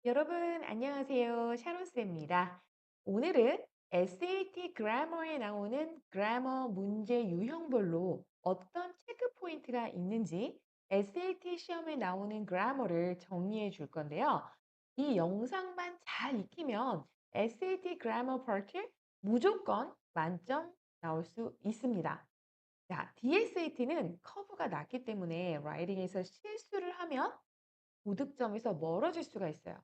여러분, 안녕하세요. 샤론스입니다. 오늘은 SAT 그래머에 나오는 그래머 문제 유형별로 어떤 체크 포인트가 있는지 SAT 시험에 나오는 그래머를 정리해 줄 건데요. 이 영상만 잘 익히면 SAT 그래머 파트 무조건 만점 나올 수 있습니다. 자, DSAT는 커브가 낮기 때문에 라이딩에서 실수를 하면 고득점에서 멀어질 수가 있어요.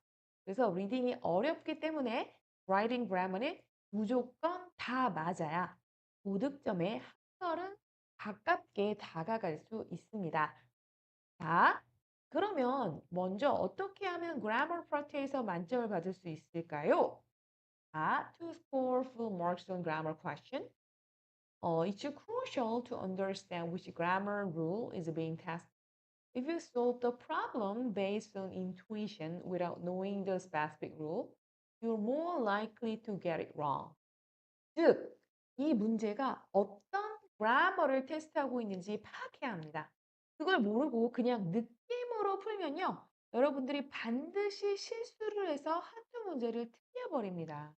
그래서 리딩이 어렵기 때문에 라이팅 그래머는 무조건 다 맞아야 고득점에 한 걸음 가깝게 다가갈 수 있습니다. 자, 그러면 먼저 어떻게 하면 그래머 파트에서 만점을 받을 수 있을까요? 자, to score full marks on grammar question, it's crucial to understand which grammar rule is being tested. If you solve the problem based on intuition without knowing the specific rule, you're more likely to get it wrong. 즉, 이 문제가 어떤 그래머를 테스트하고 있는지 파악해야 합니다. 그걸 모르고 그냥 느낌으로 풀면요. 여러분들이 반드시 실수를 해서 한두 문제를 틀려버립니다.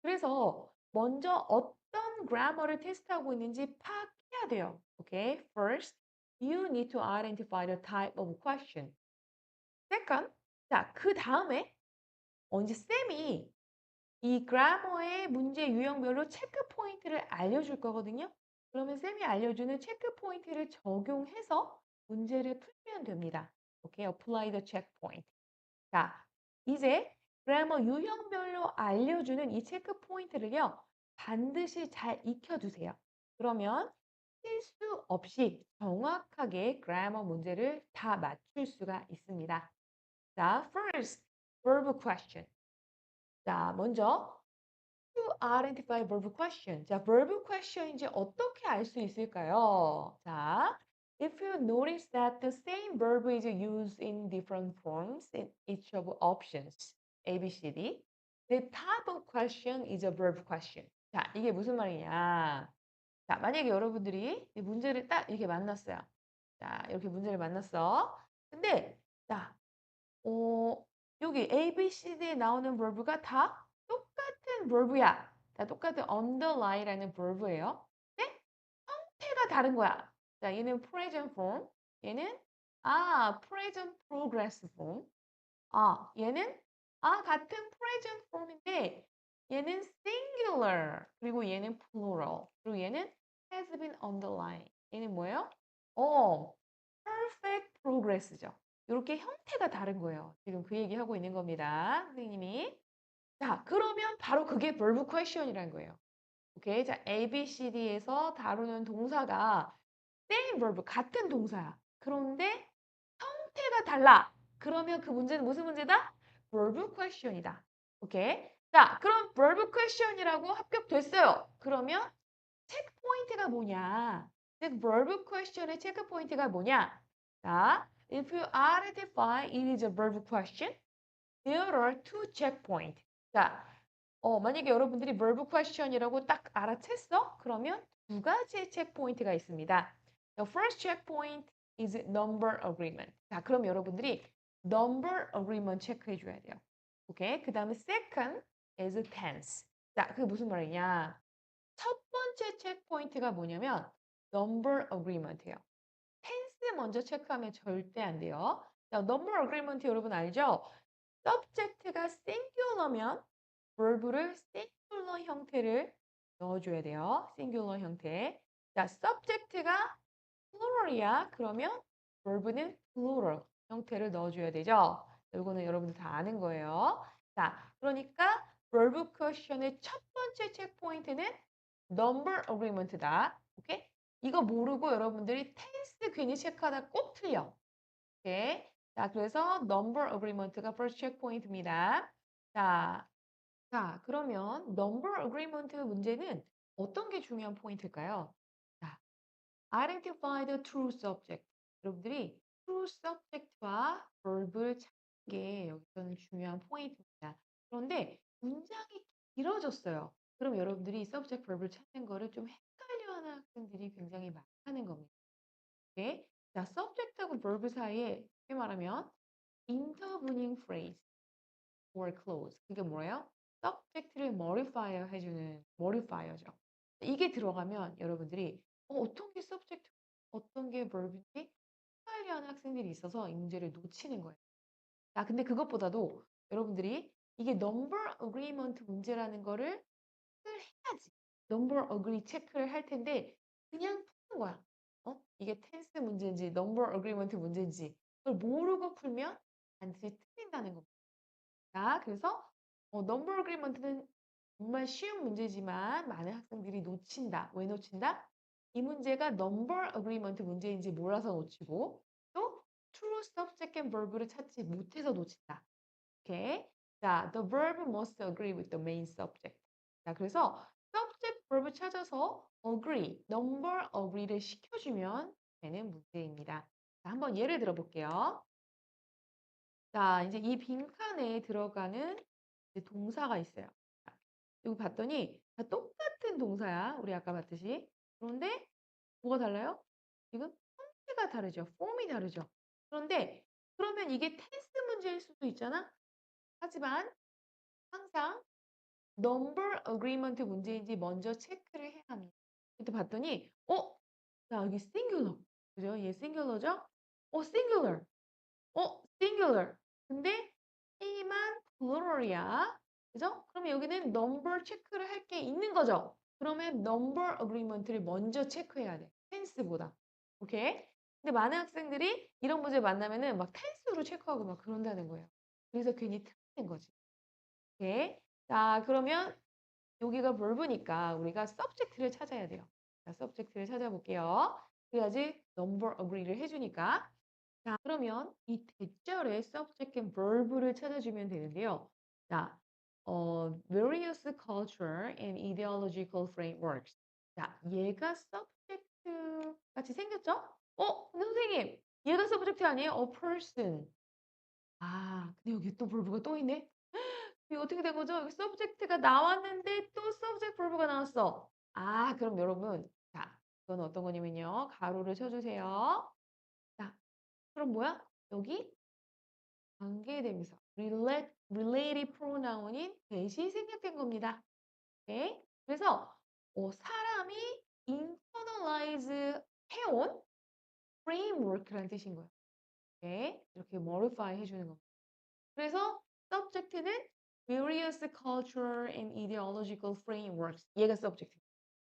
그래서 먼저 어떤 그래머를 테스트하고 있는지 파악해야 돼요. Okay? First, you need to identify the type of question. Second, 자, 그 다음에 이제 쌤이 이 그래머의 문제 유형별로 체크 포인트를 알려줄 거거든요. 그러면 쌤이 알려주는 체크 포인트를 적용해서 문제를 풀면 됩니다. 오케이, apply the check point. 자, 이제 그래머 유형별로 알려주는 이 체크 포인트를요, 반드시 잘 익혀두세요. 그러면 실수 없이 정확하게 그래머 문제를 다 맞출 수가 있습니다. 자, first, verb question. 자, 먼저 to identify verb question. 자, verb question인지 어떻게 알 수 있을까요? 자, if you notice that the same verb is used in different forms in each of options A, B, C, D, the type of question is a verb question. 자, 이게 무슨 말이냐? 자, 만약에 여러분들이 이 문제를 딱 이렇게 만났어요. 자, 이렇게 문제를 만났어. 근데, 자, 어, 여기 A, B, C, D에 나오는 verb가 다 똑같은 verb야. 다 똑같은 underline라는 verb예요. 근데 형태가 다른 거야. 자, 얘는 present form, 얘는 present progress form. 얘는 같은 present form인데 얘는 singular, 그리고 얘는 plural, 그리고 얘는 has been underlined. 얘는 뭐예요? perfect progress죠. 이렇게 형태가 다른 거예요. 지금 그 얘기하고 있는 겁니다. 선생님이. 자, 그러면 바로 그게 verb question이라는 거예요. 오케이. 자, A, B, C, D에서 다루는 동사가 same verb, 같은 동사야. 그런데 형태가 달라. 그러면 그 문제는 무슨 문제다? verb question이다. 오케이. 자, 그럼 verb question이라고 합격됐어요. 그러면 체크 포인트가 뭐냐? 즉, verb question의 체크 포인트가 뭐냐? 자, if you identify it is a verb question, there are two check point. 자, 만약에 여러분들이 verb question이라고 딱 알아챘어? 그러면 두 가지의 체크 포인트가 있습니다. The first check point is number agreement. 자, 그럼 여러분들이 number agreement 체크해 줘야 돼요. 오케이? 그 다음에 second is tense. 자, 그게 무슨 말이냐? 첫 번째 체크 포인트가 뭐냐면 number agreement예요. tense 먼저 체크하면 절대 안 돼요. 자, number agreement 여러분 알죠? subject가 singular면 verb를 singular 형태를 넣어줘야 돼요. singular 형태. 자, subject가 plural이야. 그러면 verb는 plural 형태를 넣어줘야 되죠. 이거는 여러분들 다 아는 거예요. 자, 그러니까 verb question의 첫 번째 체크 포인트는 number agreement다. 오케이? 이거 모르고 여러분들이 tense 괜히 체크하다 꼭 틀려. 오케이? 자, 그래서 number agreement가 first check point입니다. 자, 그러면 number agreement 문제는 어떤 게 중요한 포인트일까요? 자, identify the true subject. 여러분들이 true subject와 verb를 찾는 게 여기서는 중요한 포인트입니다. 그런데 문장이 길어졌어요. 그럼 여러분들이 subject, verb를 찾는 거를 좀 헷갈려하는 학생들이 굉장히 많다는 겁니다. 오케이? 자, subject하고 verb 사이에 쉽게 말하면 intervening phrase. or close. 그게 뭐예요? subject를 modifier 해주는 modifier죠. 이게 들어가면 여러분들이 어떤 게 subject, 어떤 게 verb인지 헷갈려하는 학생들이 있어서 이 문제를 놓치는 거예요. 자, 근데 그것보다도 여러분들이 이게 number agreement 문제라는 거를 해야지. number agree 체크를 할 텐데 그냥 푸는 거야. 이게 tense 문제인지 number agreement 문제인지 그걸 모르고 풀면 반드시 틀린다는 겁니다. 자, 그래서 number agreement는 정말 쉬운 문제지만 많은 학생들이 놓친다. 왜 놓친다? 이 문제가 number agreement 문제인지 몰라서 놓치고 또 true subject and verb를 찾지 못해서 놓친다. 오케이. 자, the verb must agree with the main subject. 자, 그래서 subject, verb 찾아서 agree, number agree를 시켜주면 되는 문제입니다. 자, 한번 예를 들어볼게요. 자, 이제 이 빈칸에 들어가는 이제 동사가 있어요. 자, 여기 봤더니 다 똑같은 동사야. 우리 아까 봤듯이. 그런데 뭐가 달라요? 지금 형태가 다르죠. 폼이 다르죠. 그런데 그러면 이게 텐스 문제일 수도 있잖아. 하지만 항상 number agreement 문제인지 먼저 체크를 해야 합니다. 그때 봤더니 자, 여기 singular. 그죠? 얘 singular죠? singular. singular. 근데 A만 plural이야. 그죠? 그러면 여기는 number 체크를 할 게 있는 거죠. 그러면 number agreement를 먼저 체크해야 돼. tense보다. 오케이? 근데 많은 학생들이 이런 문제 만나면은 막 tense로 체크하고 막 그런다는 거예요. 그래서 괜히 틀리는 거지. 오케이? 자, 그러면 여기가 verb니까 우리가 subject를 찾아야 돼요. 자, subject를 찾아볼게요. 그래야지 number agree를 해주니까. 자, 그러면 이 대절의 subject and verb를 찾아주면 되는데요. 자, various culture and ideological frameworks. 자, 얘가 subject 같이 생겼죠? 근데 선생님, 얘가 subject 아니에요? A person. 아, 근데 여기 또 verb가 또 있네? 이게 어떻게 된 거죠? 여기 subject가 나왔는데 또 subject verb가 나왔어. 아, 그럼 여러분, 자, 이건 어떤 거냐면요. 가로를 쳐주세요. 자, 그럼 뭐야? 여기 관계대명사, related pronoun인 대시 생략된 겁니다. 오케이? 그래서 사람이 internalize 해온 framework라는 뜻인 거예요. 오케이? 이렇게 modify 해주는 겁니다. 그래서 subject는 various cultural and ideological frameworks. 얘가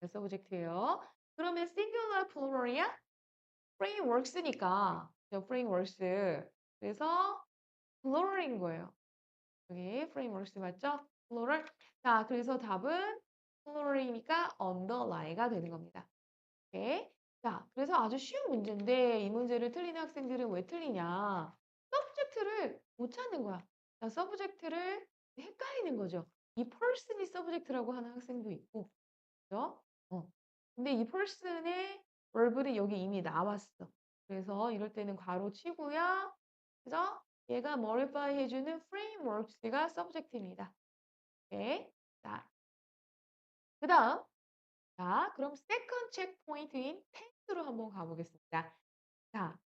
subject예요. 그러면 singular plural이야? frameworks니까 frameworks. 그래서 plural인 거예요. 여기 frameworks 맞죠? plural. 자, 그래서 답은 plural이니까 underline가 되는 겁니다. 오케이. 자, 그래서 아주 쉬운 문제인데 이 문제를 틀리는 학생들은 왜 틀리냐? subject를 못 찾는 거야. 자, subject를 헷갈리는 거죠. 이 person이 subject라고 하는 학생도 있고, 그죠? 근데 이 person의 verb는 여기 이미 나왔어. 그래서 이럴 때는 괄호 치고요. 그죠? 얘가 modify 해주는 frameworks가 subject입니다. 오케이. 자, 그 다음. 자, 그럼 second check point인 tense로 한번 가보겠습니다. 자,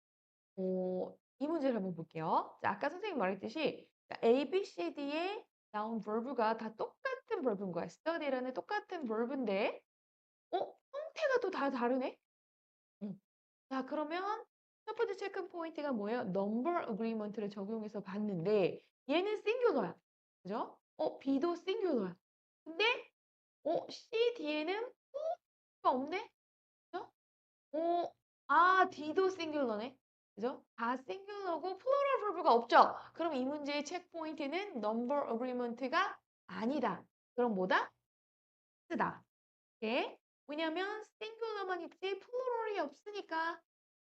이 문제를 한번 볼게요. 자, 아까 선생님 말했듯이 A, B, C, D에 나온 verb가 다 똑같은 verb인 거야. study라는 똑같은 verb인데 형태가 또 다 다르네? 응. 자, 그러면 첫 번째 체크 포인트가 뭐예요? number agreement를 적용해서 봤는데 얘는 singular야. 그죠? B도 singular야. 근데 C, D에는 가 없네? 그죠? D도 싱귤러네. 그죠? 다 싱귤러고 플로럴 verb가 없죠? 그럼 이 문제의 체크 포인트는 number agreement가 아니다. 그럼 뭐다? 쓰다. 오케이? 왜냐면 싱귤러만 있지 플로럴이 없으니까.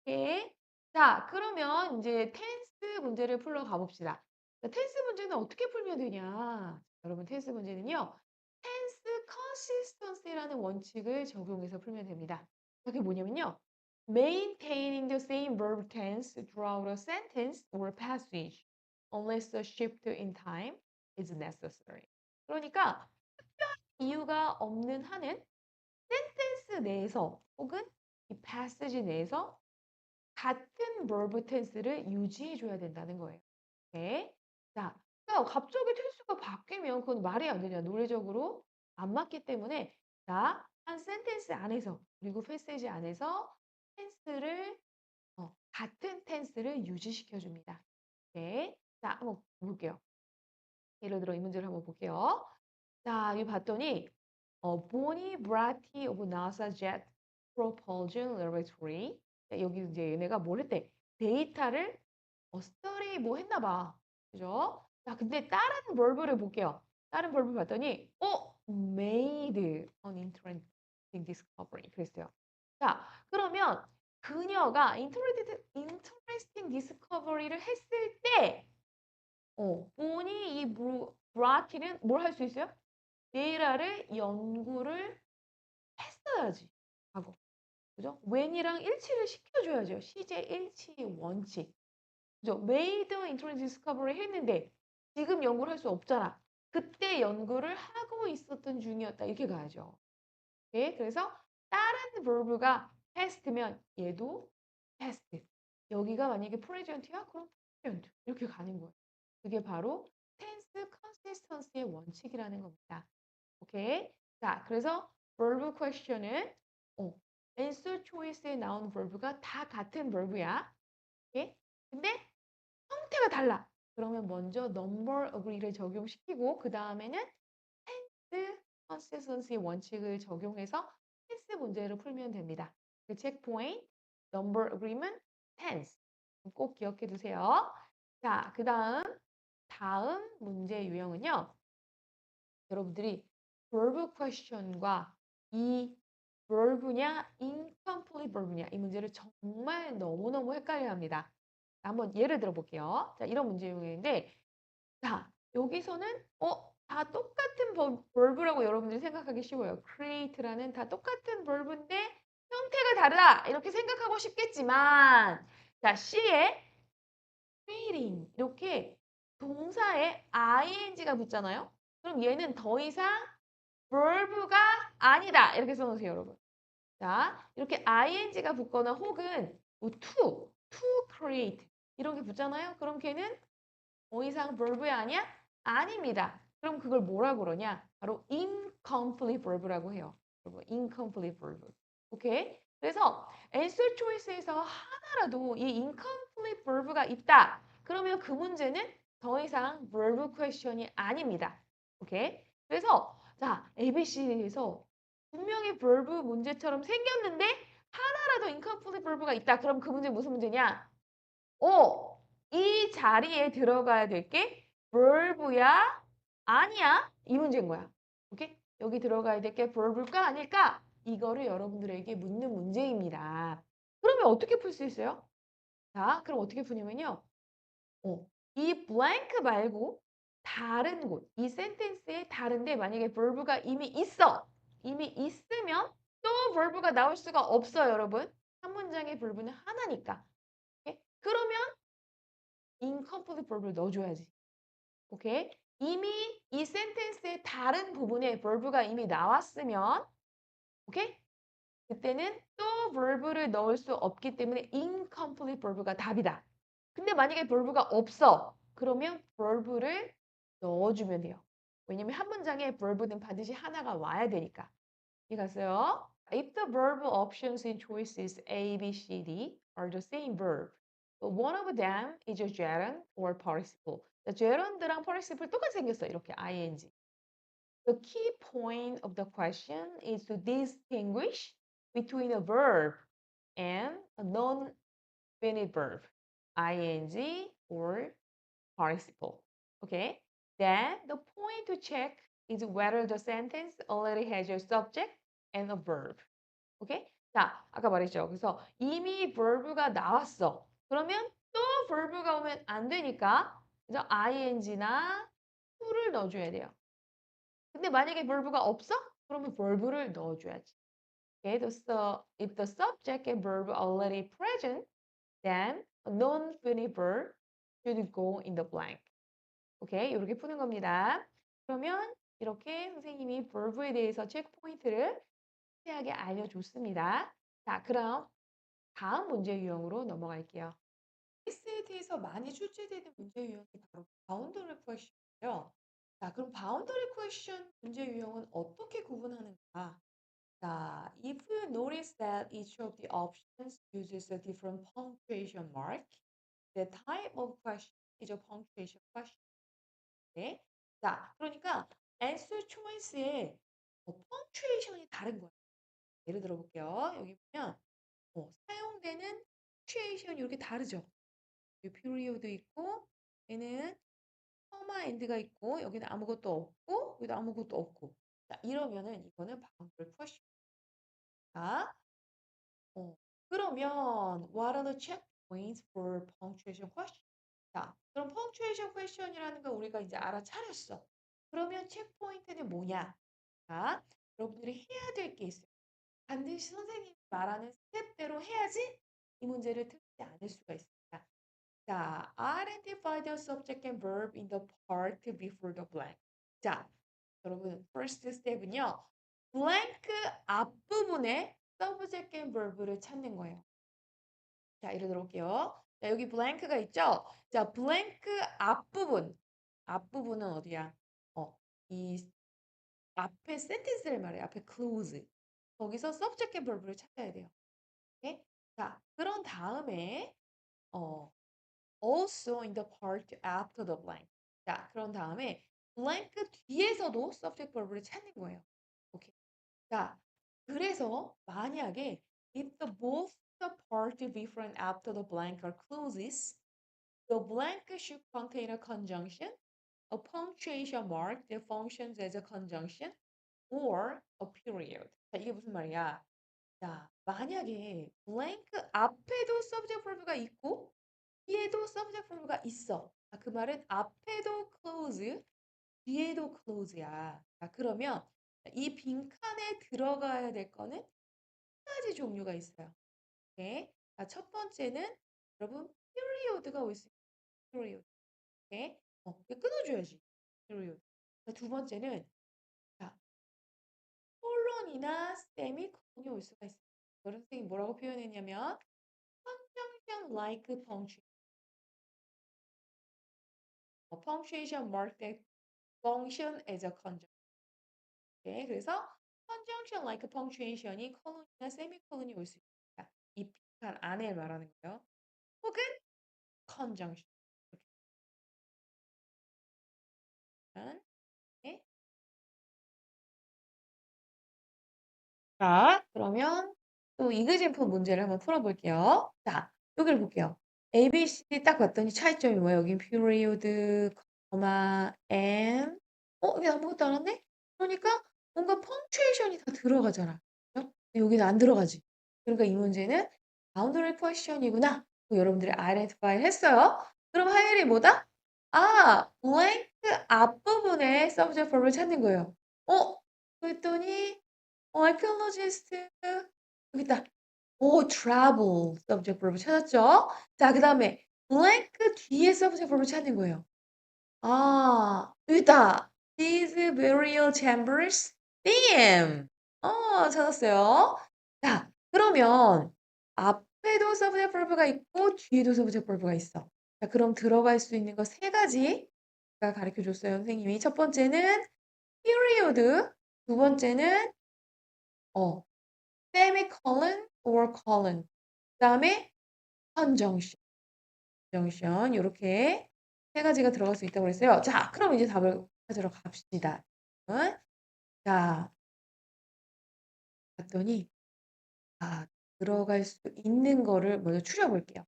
오케이? 자, 그러면 이제 텐스 문제를 풀러 가봅시다. 텐스 문제는 어떻게 풀면 되냐? 여러분, 텐스 문제는요. 텐스 consistency라는 원칙을 적용해서 풀면 됩니다. 그게 뭐냐면요. Maintaining the same verb tense throughout a sentence or passage unless a shift in time is necessary. 그러니까 이유가 없는 한은 센텐스 내에서 혹은 이 passage 내에서 같은 verb tense를 유지해 줘야 된다는 거예요. 오케이? 자, so 야, 갑자기 텐스가 바뀌면 그건 말이 안 되냐. 논리적으로 안 맞기 때문에 자, 한 센텐스 안에서 그리고 패세지 안에서 텐스를 같은 텐스를 유지시켜 줍니다. 오케이. 자, 한번 볼게요. 예를 들어 이 문제를 한번 볼게요. 자, 여기 봤더니 Bonnie Bratti of NASA Jet Propulsion Laboratory. 여기 이제 얘네가 뭘 했대? 데이터를 스터디 뭐 했나 봐. 그죠? 자, 근데 다른 벌브를 볼게요. 다른 벌브 봤더니 made an interesting discovery 그랬어요. 자, 그러면 그녀가 interesting discovery를 했을 때 본이 이 브라티는 뭘 할 수 있어요? 데이터를 연구를 했어야지. 하고. 그죠? when이랑 일치를 시켜줘야죠. 시제 일치 원칙. 그죠? made interesting discovery 했는데 지금 연구를 할 수 없잖아. 그때 연구를 하고 있었던 중이었다. 이렇게 가야죠. 오케이? 그래서 다른 verb가 past면 얘도 past. 여기가 만약에 present이야? 그럼 present. 이렇게 가는 거예요. 그게 바로 tense consistency의 원칙이라는 겁니다. 오케이? 자, 그래서 verb question은 answer choice에 나온 verb가 다 같은 verb야. 오케이? 근데 형태가 달라. 그러면 먼저 number agree를 적용시키고 그 다음에는 tense consistency 원칙을 적용해서 tense 문제를 풀면 됩니다. 그 체크포인트, number agreement, tense 꼭 기억해 두세요. 자, 그 다음 문제 유형은요. 여러분들이 verb question과 이 verb냐 incomplete verb냐 이 문제를 정말 너무너무 헷갈려 합니다. 한번 예를 들어 볼게요. 자, 이런 문제 유형인데 자, 여기서는 다 똑같은 verb라고 여러분들이 생각하기 쉬워요. create라는 다 똑같은 verb인데 형태가 다르다 이렇게 생각하고 싶겠지만 자, C에 creating 이렇게 동사에 ing가 붙잖아요. 그럼 얘는 더 이상 verb가 아니다 이렇게 써놓으세요, 여러분. 자, 이렇게 ing가 붙거나 혹은 뭐 to create 이런 게 붙잖아요. 그럼 걔는 더 이상 verb이 아니야? 아닙니다. 그럼 그걸 뭐라 그러냐? 바로 incomplete verb라고 해요. 여러분, incomplete verb. 오케이? 그래서 answer choice에서 하나라도 이 incomplete verb가 있다. 그러면 그 문제는 더 이상 verb question이 아닙니다. 오케이? 그래서 자, ABC에서 분명히 verb 문제처럼 생겼는데 하나라도 incomplete verb가 있다. 그럼 그 문제 무슨 문제냐? 이 자리에 들어가야 될 게 verb야? 아니야? 이 문제인 거야. 오케이? 여기 들어가야 될 게 verb일까? 아닐까? 이거를 여러분들에게 묻는 문제입니다. 그러면 어떻게 풀 수 있어요? 자, 그럼 어떻게 푸냐면요. 이 blank 말고 다른 곳, 이 센텐스에 다른데 만약에 verb가 이미 있어. 이미 있으면 또 verb가 나올 수가 없어요, 여러분. 한 문장의 verb는 하나니까. 오케이? 그러면 incomplete verb를 넣어줘야지. 오케이? 이미 이 센텐스의 다른 부분에 verb가 이미 나왔으면 오케이? 그때는 또 verb를 넣을 수 없기 때문에 incomplete verb가 답이다. 근데 만약에 verb가 없어. 그러면 verb를 넣어주면 돼요. 왜냐면 한 문장에 verb는 반드시 하나가 와야 되니까. 이해갔어요? If the verb options in choices A, B, C, D are the same verb, but one of them is a gerund or participle. gerund랑 participle 똑같이 생겼어. 이렇게 ing. The key point of the question is to distinguish between a verb and a non-finite verb, ing or participle. Okay? Then the point to check is whether the sentence already has a subject and a verb. 오케이? 자, 아까 말했죠. 그래서 이미 verb가 나왔어. 그러면 또 verb가 오면 안 되니까 그래서 ing나 to를 넣어줘야 돼요. 근데 만약에 verb가 없어? 그러면 verb를 넣어줘야지. Okay? If the subject and verb are already present, then a non-finite verb should go in the blank. 오케이? 이렇게 푸는 겁니다. 그러면 이렇게 선생님이 verb에 대해서 체크 포인트를 세세하게 알려줬습니다. 자, 그럼 다음 문제 유형으로 넘어갈게요. SAT에서 많이 출제되는 문제 유형이 바로 바운더리 퀘스천 요. 자, 그럼 바운더리 퀘스천 문제 유형은 어떻게 구분하는가? 자, if you notice that each of the options uses a different punctuation mark, the type of question is a punctuation question. 네. 자, 그러니까 answer choice의 punctuation이 다른 거예요. 예를 들어 볼게요. 여기 보면 사용되는 punctuation 이렇게 다르죠. 여기 period 있고 얘는 커마 엔드가 있고 여기는 아무것도 없고 여기도 아무것도 없고. 자, 이러면은 이거는 boundary question. 자, 그러면 what are the checkpoints for punctuation question? 자, 그럼 punctuation question이라는 거 우리가 이제 알아차렸어. 그러면 체크포인트는 뭐냐? 자, 여러분들이 해야 될 게 있어요. 반드시 선생님이 말하는 스텝대로 해야지 이 문제를 틀리지 않을 수가 있습니다. 자, identify the subject and verb in the part before the blank. 자, 여러분, first step은요. blank 앞부분에 subject and verb를 찾는 거예요. 자, 예를 들어 볼게요. 자, 여기 blank가 있죠? 자, blank 앞부분. 앞부분은 어디야? 이 앞에 sentence를 말해요. 앞에 clause. 거기서 subject and verb를 찾아야 돼요. 오케이? 자, 그런 다음에 어, also in the part after the blank. 자, 그런 다음에 blank 뒤에서도 subject verb를 찾는 거예요. 오케이. 자, 그래서 만약에 if the both the part before and after the blank are clauses, the blank should contain a conjunction, a punctuation mark that functions as a conjunction, or a period. 자, 이게 무슨 말이야? 자, 만약에 blank 앞에도 subject verb가 있고 뒤에도 subject verb가 있어. 자, 그 말은 앞에도 clause, 뒤에도 clause야. 자, 그러면 이 빈칸에 들어가야 될 거는 한 가지 종류가 있어요. 오케이? 자, 첫 번째는 여러분 period가 올 수 있어요. period. 오케이? 이거 끊어줘야지. period. 자, 두 번째는 자, 콜론이나 세미콜론이 올 수가 있어요. 이거를 선생님이 뭐라고 표현했냐면 conjunction like punctuation. punctuation mark that function as a conjunction. 네, 그래서 conjunction like punctuation이 콜론이나 세미콜론이 올 수 있습니다. 이 빈칸 안에 말하는 거예요. 혹은 conjunction. 이렇게. 네. 자, 그러면 또 이그잼플 문제를 한번 풀어볼게요. 자, 여기를 볼게요. A, B, C D 딱 봤더니 차이점이 뭐예요? 여긴 period, comma, and 여기 아무것도 안 왔네? 그러니까 뭔가 펑츄에이션이 다 들어가잖아. 그죠? 근데 여기는 안 들어가지. 그러니까 이 문제는 boundary question이구나. 여러분들이 identify 했어요. 그럼 할 일이 뭐다? 아, blank 앞부분에 subject verb을 찾는 거예요. 그랬더니 archaeologist 여기 있다. travel subject verb 찾았죠? 자, 그다음에 blank 뒤에 subject verb 찾는 거예요. 여기 있다. These burial chambers theme. 찾았어요. 자, 그러면 앞에도 subject verb가 있고 뒤에도 subject verb가 있어. 자, 그럼 들어갈 수 있는 거 세 가지가 가르쳐 줬어요, 선생님이. 첫 번째는 period, 두 번째는 어 semicolon or colon. 그다음에 conjunction, conjunction 요렇게 세 가지가 들어갈 수 있다고 그랬어요. 자, 그럼 이제 답을 찾으러 갑시다. 자, 봤더니 들어갈 수 있는 거를 먼저 추려 볼게요.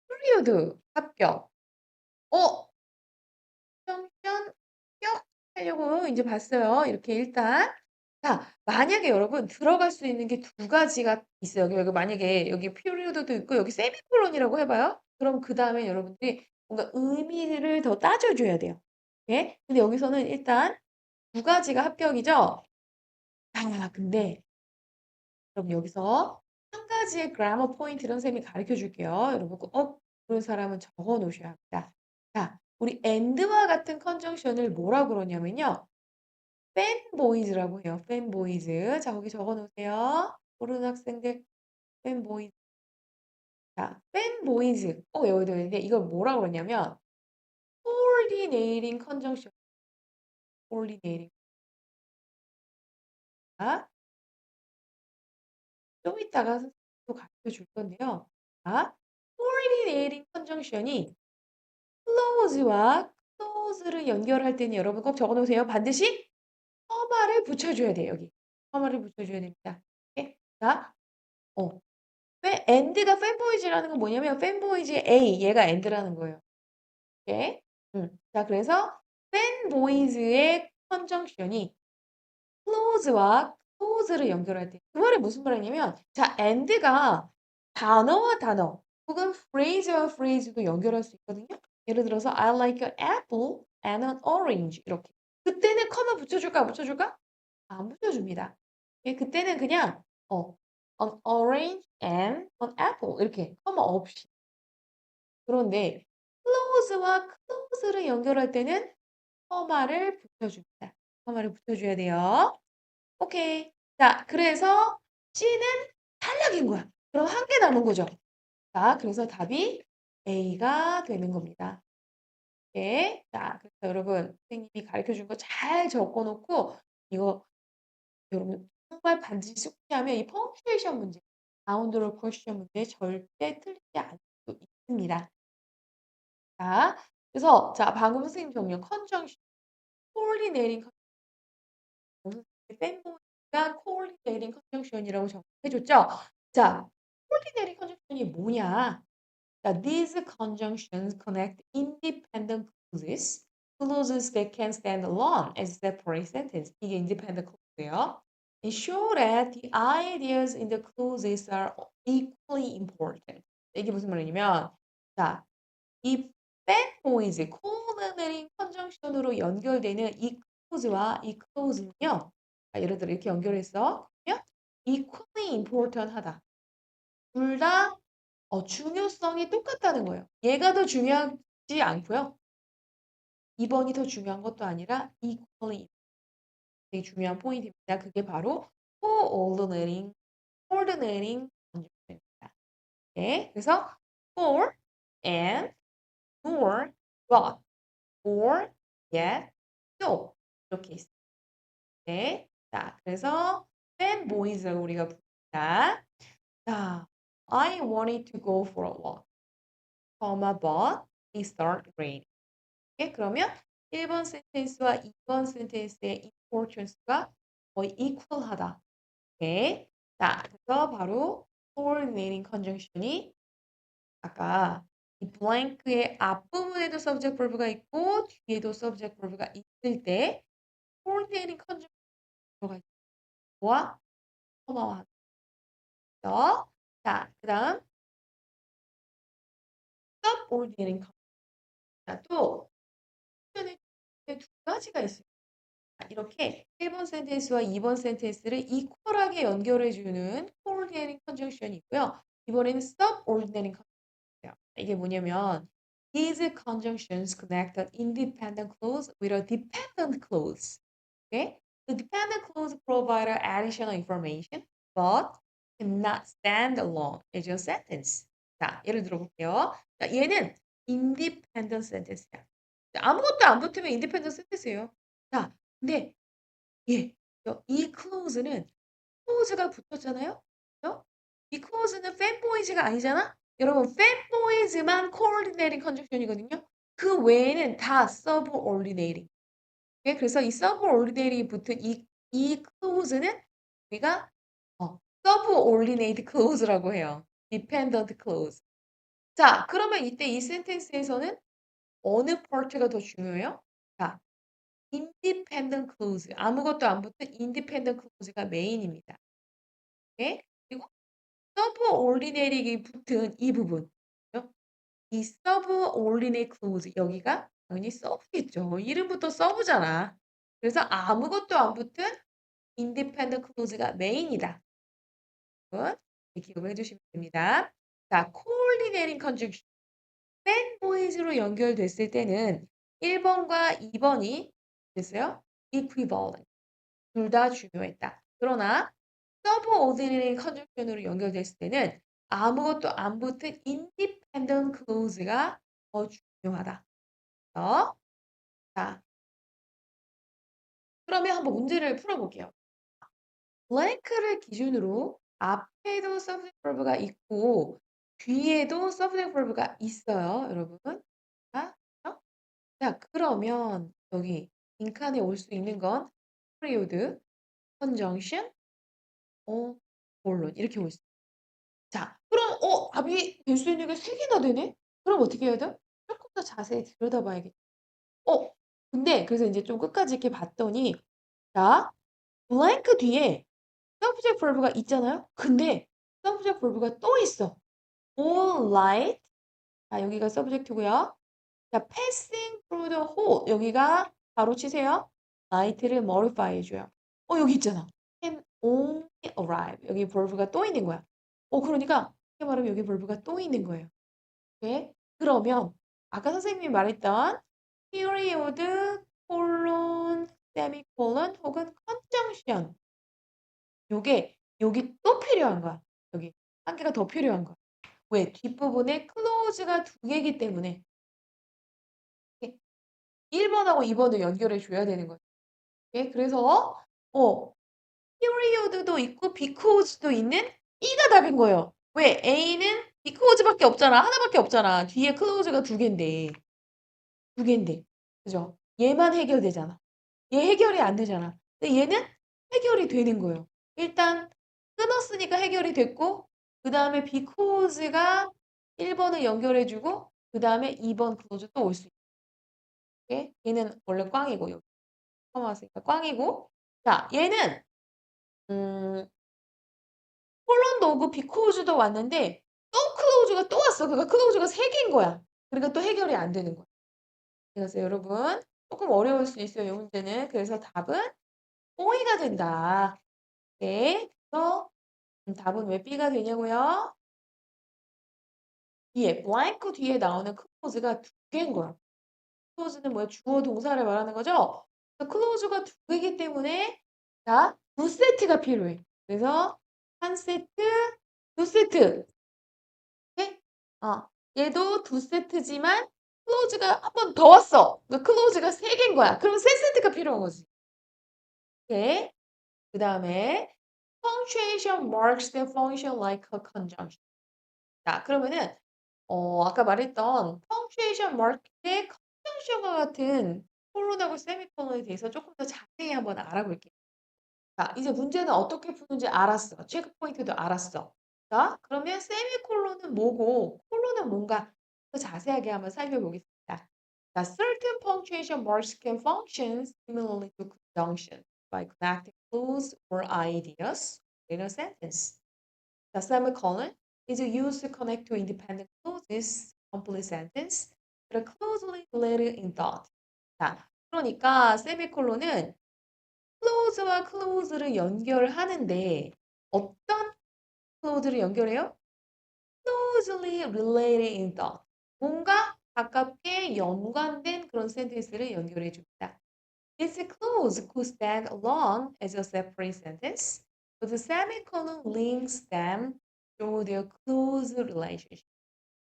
period 합격. conjunction 합격 하려고 이제 봤어요. 이렇게 일단. 자, 만약에 여러분 들어갈 수 있는 게 두 가지가 있어요. 여기 만약에 여기 period도 있고 여기 세미콜론이라고 해 봐요. 그럼 그다음에 여러분들이 뭔가 의미를 더 따져 줘야 돼요. 예? 근데 여기서는 일단 두 가지가 합격이죠? 근데 그럼 여기서 한 가지의 grammar 포인트를 선생님이 가르쳐 줄게요. 여러분 꼭 그런 사람은 적어 놓으셔야 합니다. 자, 우리 and와 같은 컨정션을 뭐라고 그러냐면요. fanboys라고 해요. fanboys. 자, 거기 적어 놓으세요. 모르는 학생들 fanboys. 자, fanboys 꼭 외워야 되는데 이걸 뭐라고 그러냐면 for coordinating conjunction. coordinating. 자, 좀 이따가 또 가르쳐 줄 건데요. 자, coordinating conjunction이 close와 close를 연결할 때는 여러분 꼭 적어 놓으세요. 반드시 커마를 붙여줘야 돼요, 여기. 커마를 붙여줘야 됩니다. 예? 자, and가 fanboys라는 건 뭐냐면 fanboys의 A, 얘가 and라는 거예요. 오케이? 자, 그래서 fanboys의 conjunction이 close와 close를 연결할 때. 그 말이 무슨 말이냐면, 자, and가 단어와 단어, 혹은 phrase와 phrase도 연결할 수 있거든요. 예를 들어서, I like an apple and an orange. 이렇게. 그때는 커마 붙여줄까, 안 붙여줄까? 안 붙여줍니다. 예, 그때는 그냥, an orange and an apple. 이렇게 커마 없이. 그런데, close와 close를 연결할 때는 커마를 붙여줍니다. 커마를 붙여줘야 돼요. 오케이. 자, 그래서 C는 탈락인 거야. 그럼 한 개 남은 거죠. 자, 그래서 답이 A가 되는 겁니다. 네. 자, 그래서 여러분, 선생님이 가르쳐 준 거 잘 적어 놓고, 이거 여러분 정말 반드시 숙지하면 이 펑츄에이션 문제, 바운드로 퀘스천 문제 절대 틀리지 않을 수 있습니다. 자, 그래서 자, 방금 선생님 정리한 컨정션, 코올리네이팅 팬보이가 코올리네이팅 컨정션이라고 정해 줬죠? 자, 코올리네이팅 컨정션이 뭐냐? 자, these conjunctions connect independent clauses, clauses that can stand alone as separate sentence. 이게 independent clause예요. Ensure that the ideas in the clauses are equally important. 이게 무슨 말이냐면, 자, 이 팬보이즈, 코올리네이팅 컨정션으로 연결되는 이 clause와 이 clause는요. 자, 예를 들어 이렇게 연결했어. 그러면 equally important 하다. 둘 다 중요성이 똑같다는 거예요. 얘가 더 중요하지 않고요. 2번이 더 중요한 것도 아니라 equally 되게 중요한 포인트입니다. 그게 바로 coordinating conjunction입니다. 네, 그래서 for and nor but or yet so 이렇게 있어요. 네, 자, 그래서 then boys라고 우리가 부릅니다. 자, I wanted to go for a walk, but it started raining. 예, 그러면 1번 센텐스와 2번 센텐스의 importance가 거의 equal하다. 오케이. 자, 그래서 바로 coordinating conjunction이 아까 이 blank의 앞부분에도 subject verb가 있고 뒤에도 subject verb가 있을 때 coordinating conjunction 들어가 있죠. 뭐와 커마와 함께요. 자, 그다음 subordinating conjunction. 자, 또 두 가지가 있어요. 이렇게 1번 센텐스와 2번 센텐스를 이퀄하게 연결해주는 coordinating conjunction이 있고요. 이번에는 subordinating conjunction이에요. 이게 뭐냐면 these conjunctions connect an independent clause with a dependent clause. Okay? The dependent clause provides additional information, but cannot stand alone as a sentence. 자, 예를 들어볼게요. 자, 얘는 independent sentence야. 자, 아무것도 안 붙으면 independent sentence예요. 자, 근데 이 clause는 clause가 붙었잖아요. 그죠? 이 clause는 fanboys가 아니잖아. 여러분, fanboys만 coordinating conjunction이거든요. 그 외에는 다 subordinating. 예, 그래서 이 subordinating이 붙은 이 clause는 우리가 subordinate clause라고 해요. dependent clause. 자, 그러면 이때 이 센텐스에서는 어느 파트가 더 중요해요? 자, independent clause. 아무것도 안 붙은 independent clause가 메인입니다. 네? 그리고 subordinate이 붙은 이 부분. 그죠? 이 subordinate clause 여기가 당연히 sub겠죠. 이름부터 sub잖아. 그래서 아무것도 안 붙은 independent clause가 메인이다. 여러분, 기억을 해주시면 됩니다. 자, coordinating conjunction. fanboys로 연결됐을 때는 1번과 2번이 됐어요? equivalent. 둘 다 중요했다. 그러나 subordinate conjunction으로 연결됐을 때는 아무것도 안 붙은 independent clause가 더 중요하다. 자, 그러면 한번 문제를 풀어볼게요. 블랭크를 기준으로 앞에도 subject verb가 있고 뒤에도 subject verb가 있어요, 여러분. 자, 어? 자, 그러면 여기 빈칸에 올 수 있는 건 period, conjunction, 어, 본론 이렇게 올 수. 자, 그럼 답이 될 수 있는 게 세 개나 되네? 그럼 어떻게 해야 돼? 조금 더 자세히 들여다봐야겠다. 어, 근데 그래서 이제 좀 끝까지 이렇게 봤더니 자, 블랭크 뒤에 subject verb가 있잖아요. 근데 subject verb가 또 있어. all right. 자, 여기가 subject고요. 자, passing through the hole. 여기가 바로 치세요. light를 modify 해줘요. 여기 있잖아. can only arrive. 여기 verb가 또 있는 거야. 그러니까 이렇게 말하면 여기 verb가 또 있는 거예요. 네? 그러면 아까 선생님이 말했던 period, colon, semicolon 혹은 conjunction. 요게 여기 또 필요한 거야. 여기 한 개가 더 필요한 거야. 왜? 뒷부분에 clause가 두 개이기 때문에 1번하고 2번을 연결해 줘야 되는 거죠. 예? 그래서 period도 있고 because도 있는 E가 답인 거예요. 왜? A는 because밖에 없잖아. 하나밖에 없잖아. 뒤에 clause가 두 개인데. 두 개인데. 그죠? 얘만 해결되잖아. 얘 해결이 안 되잖아. 근데 얘는 해결이 되는 거예요. 일단 끊었으니까 해결이 됐고 그 다음에 because가 1번을 연결해주고 그 다음에 2번 clause 또 올 수 있게. 얘는 원래 꽝이고 여기 처음 왔으니까 꽝이고 자 얘는 폴란드 오브 비코우즈도 왔는데 또 클로우즈가 또 왔어. 그러니까 클로우즈가 세 개인 거야. 그러니까 또 해결이 안 되는 거야. 그래서 여러분 조금 어려울 수 있어요. 이 문제는. 그래서 답은 O가 된다. 네. 그래서 답은 왜 B가 되냐고요? 뒤에 blank 뒤에 나오는 클로즈가 두 개인 거야. 클로즈는 뭐야? 주어 동사를 말하는 거죠? 클로즈가 두 개이기 때문에 자, 두 세트가 필요해. 그래서 한 세트, 두 세트. 오케이? 얘도 두 세트지만 클로즈가 한 번 더 왔어. 그러니까 클로즈가 세 개인 거야. 그럼 세 세트가 필요한 거지. 오케이? 그 다음에 punctuation marks the function like a conjunction. 자, 그러면은 아까 말했던 punctuation mark의 conjunction과 같은 콜론하고 세미콜론에 대해서 조금 더 자세히 한번 알아볼게요. 자, 이제 문제는 어떻게 푸는지 알았어. 체크 포인트도 알았어. 자, 그러면 세미콜론은 뭐고 콜론은 뭔가 더 자세하게 한번 살펴보겠습니다. 자, certain punctuation marks can function similarly to conjunction by connecting clues or ideas in a sentence. The semicolon is used to connect two independent clauses, complete sentence, that are closely related in thought. 자, 그러니까 세미콜론은 clause와 clause를 연결하는데 어떤 clause를 연결해요? Closely related in thought. 뭔가 가깝게 연관된 그런 센텐스를 연결해 줍니다. This clause could stand alone as a separate sentence, but the semicolon links them through their close relationship.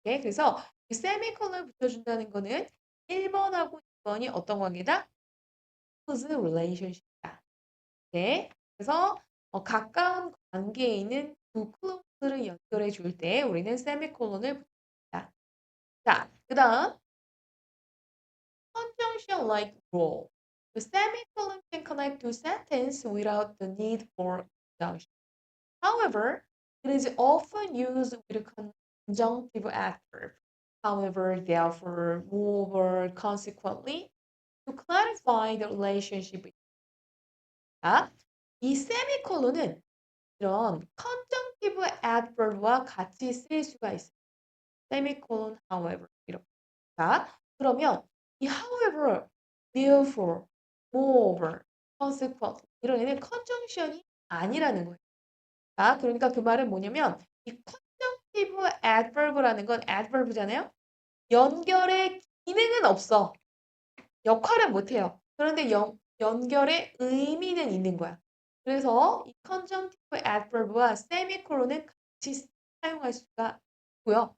네, 그래서 이 세미콜론을 붙여준다는 거는 1번하고 2번이 어떤 관계다? close relationship이다. 네, 그래서 가까운 관계에 있는 두 클로즈를 연결해 줄 때 우리는 세미콜론을 붙입니다. 자, 그 다음 conjunction like role. The semicolon can connect to sentence without the need for conjunction. However, it is often used with a conjunctive adverb. However, therefore, moreover, consequently, to clarify the relationship. 자, 이 세미콜론은 이런 conjunctive adverb과 같이 쓰일 수가 있어요. semicolon, however 이렇게. 자, 그러면 이 however, therefore, moreover, consequently 이런 애는 conjunction이 아니라는 거예요. 자, 그러니까 그 말은 뭐냐면 이 conjunctive adverb라는 건 adverb잖아요. 연결의 기능은 없어. 역할은 못해요. 그런데 연결의 의미는 있는 거야. 그래서 이 conjunctive adverb와 semicolon은 같이 사용할 수가 있고요.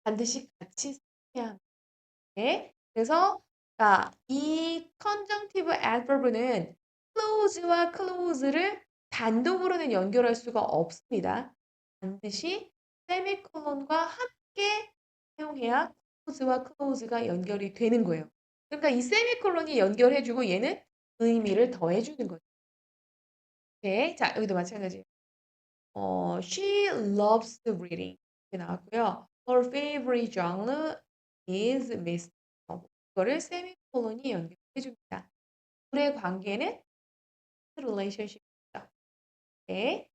반드시 같이 해야 합니다. 네. 그래서 자, 이 conjunctive adverb는 clause와 clause를 단독으로는 연결할 수가 없습니다. 반드시 세미콜론과 함께 사용해야 clause와 clause가 연결이 되는 거예요. 그러니까 이 세미콜론이 연결해주고 얘는 의미를 더해주는 거죠. 오케이. 자, 여기도 마찬가지예요. She loves reading. 이렇게 나왔고요. Her favorite genre is mystery. 이거를 세미콜론이 연결해줍니다. 둘의 관계는 relationship입니다. 네.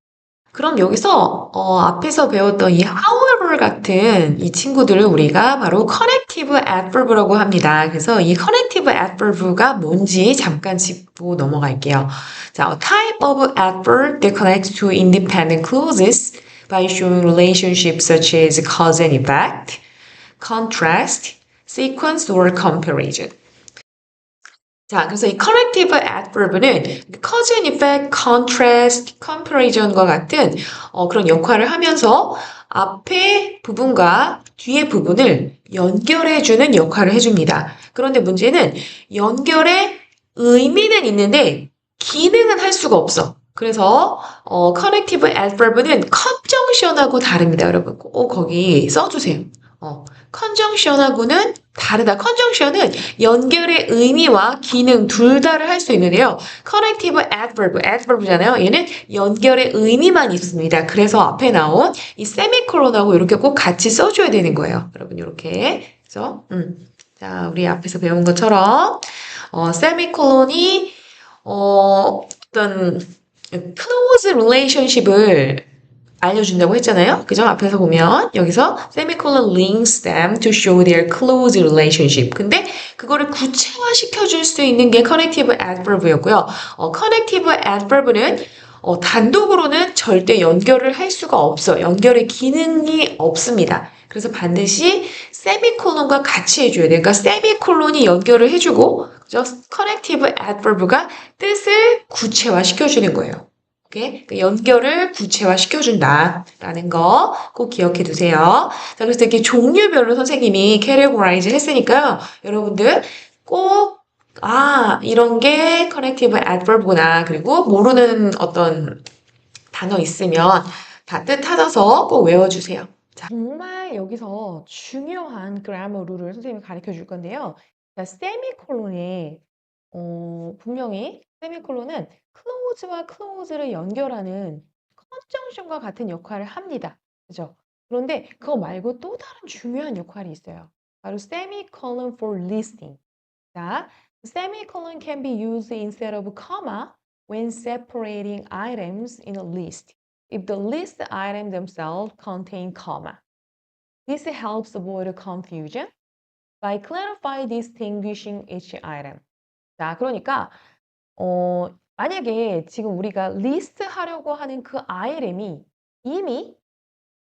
그럼 여기서 앞에서 배웠던 이 however 같은 이 친구들을 우리가 바로 connective adverb라고 합니다. 그래서 이 connective adverb가 뭔지 잠깐 짚고 넘어갈게요. 자, a type of adverb that connects to independent clauses by showing relationships such as cause and effect, contrast, sequence, or comparison. 자, 그래서 이 corrective adverb는 cause and effect, contrast, comparison과 같은 그런 역할을 하면서 앞에 부분과 뒤에 부분을 연결해주는 역할을 해줍니다. 그런데 문제는 연결의 의미는 있는데 기능은 할 수가 없어. 그래서 connective adverb는 conjunction하고 다릅니다, 여러분. 꼭 거기 써주세요. conjunction하고는 다르다. conjunction은 연결의 의미와 기능 둘 다를 할 수 있는데요. connective adverb잖아요. 얘는 연결의 의미만 있습니다. 그래서 앞에 나온 이 세미콜론하고 이렇게 꼭 같이 써줘야 되는 거예요. 여러분 이렇게. 그래서 자, 우리 앞에서 배운 것처럼 세미콜론이 어떤 close relationship을 알려준다고 했잖아요. 그죠? 앞에서 보면 여기서 semicolon links them to show their close relationship. 근데 그거를 구체화시켜 줄 수 있는 게 connective adverb였고요. connective adverb는 단독으로는 절대 연결을 할 수가 없어요. 연결의 기능이 없습니다. 그래서 반드시 세미콜론과 같이 해줘야 돼요. 그러니까 세미콜론이 연결을 해주고, 그죠? connective adverb가 뜻을 구체화시켜주는 거예요. 오케이? 그 연결을 구체화시켜준다라는 거 꼭 기억해 두세요. 자, 그래서 이렇게 종류별로 선생님이 categorize 했으니까요. 여러분들 꼭 이런 게 connective adverb구나. 그리고 모르는 어떤 단어 있으면 다 뜻 찾아서 꼭 외워주세요. 자, 정말 여기서 중요한 그래머 룰을 선생님이 가르쳐 줄 건데요. 자, 세미콜론이 분명히 세미콜론은 클로즈와 클로즈를 연결하는 컨정션과 같은 역할을 합니다. 그죠? 그런데 그거 말고 또 다른 중요한 역할이 있어요. 바로 semicolon for listing. 자, semicolon can be used instead of comma when separating items in a list if the list items themselves contain comma. This helps avoid confusion by clarifying distinguishing each item. 자, 그러니까 만약에 지금 우리가 리스트 하려고 하는 그 아이템이 이미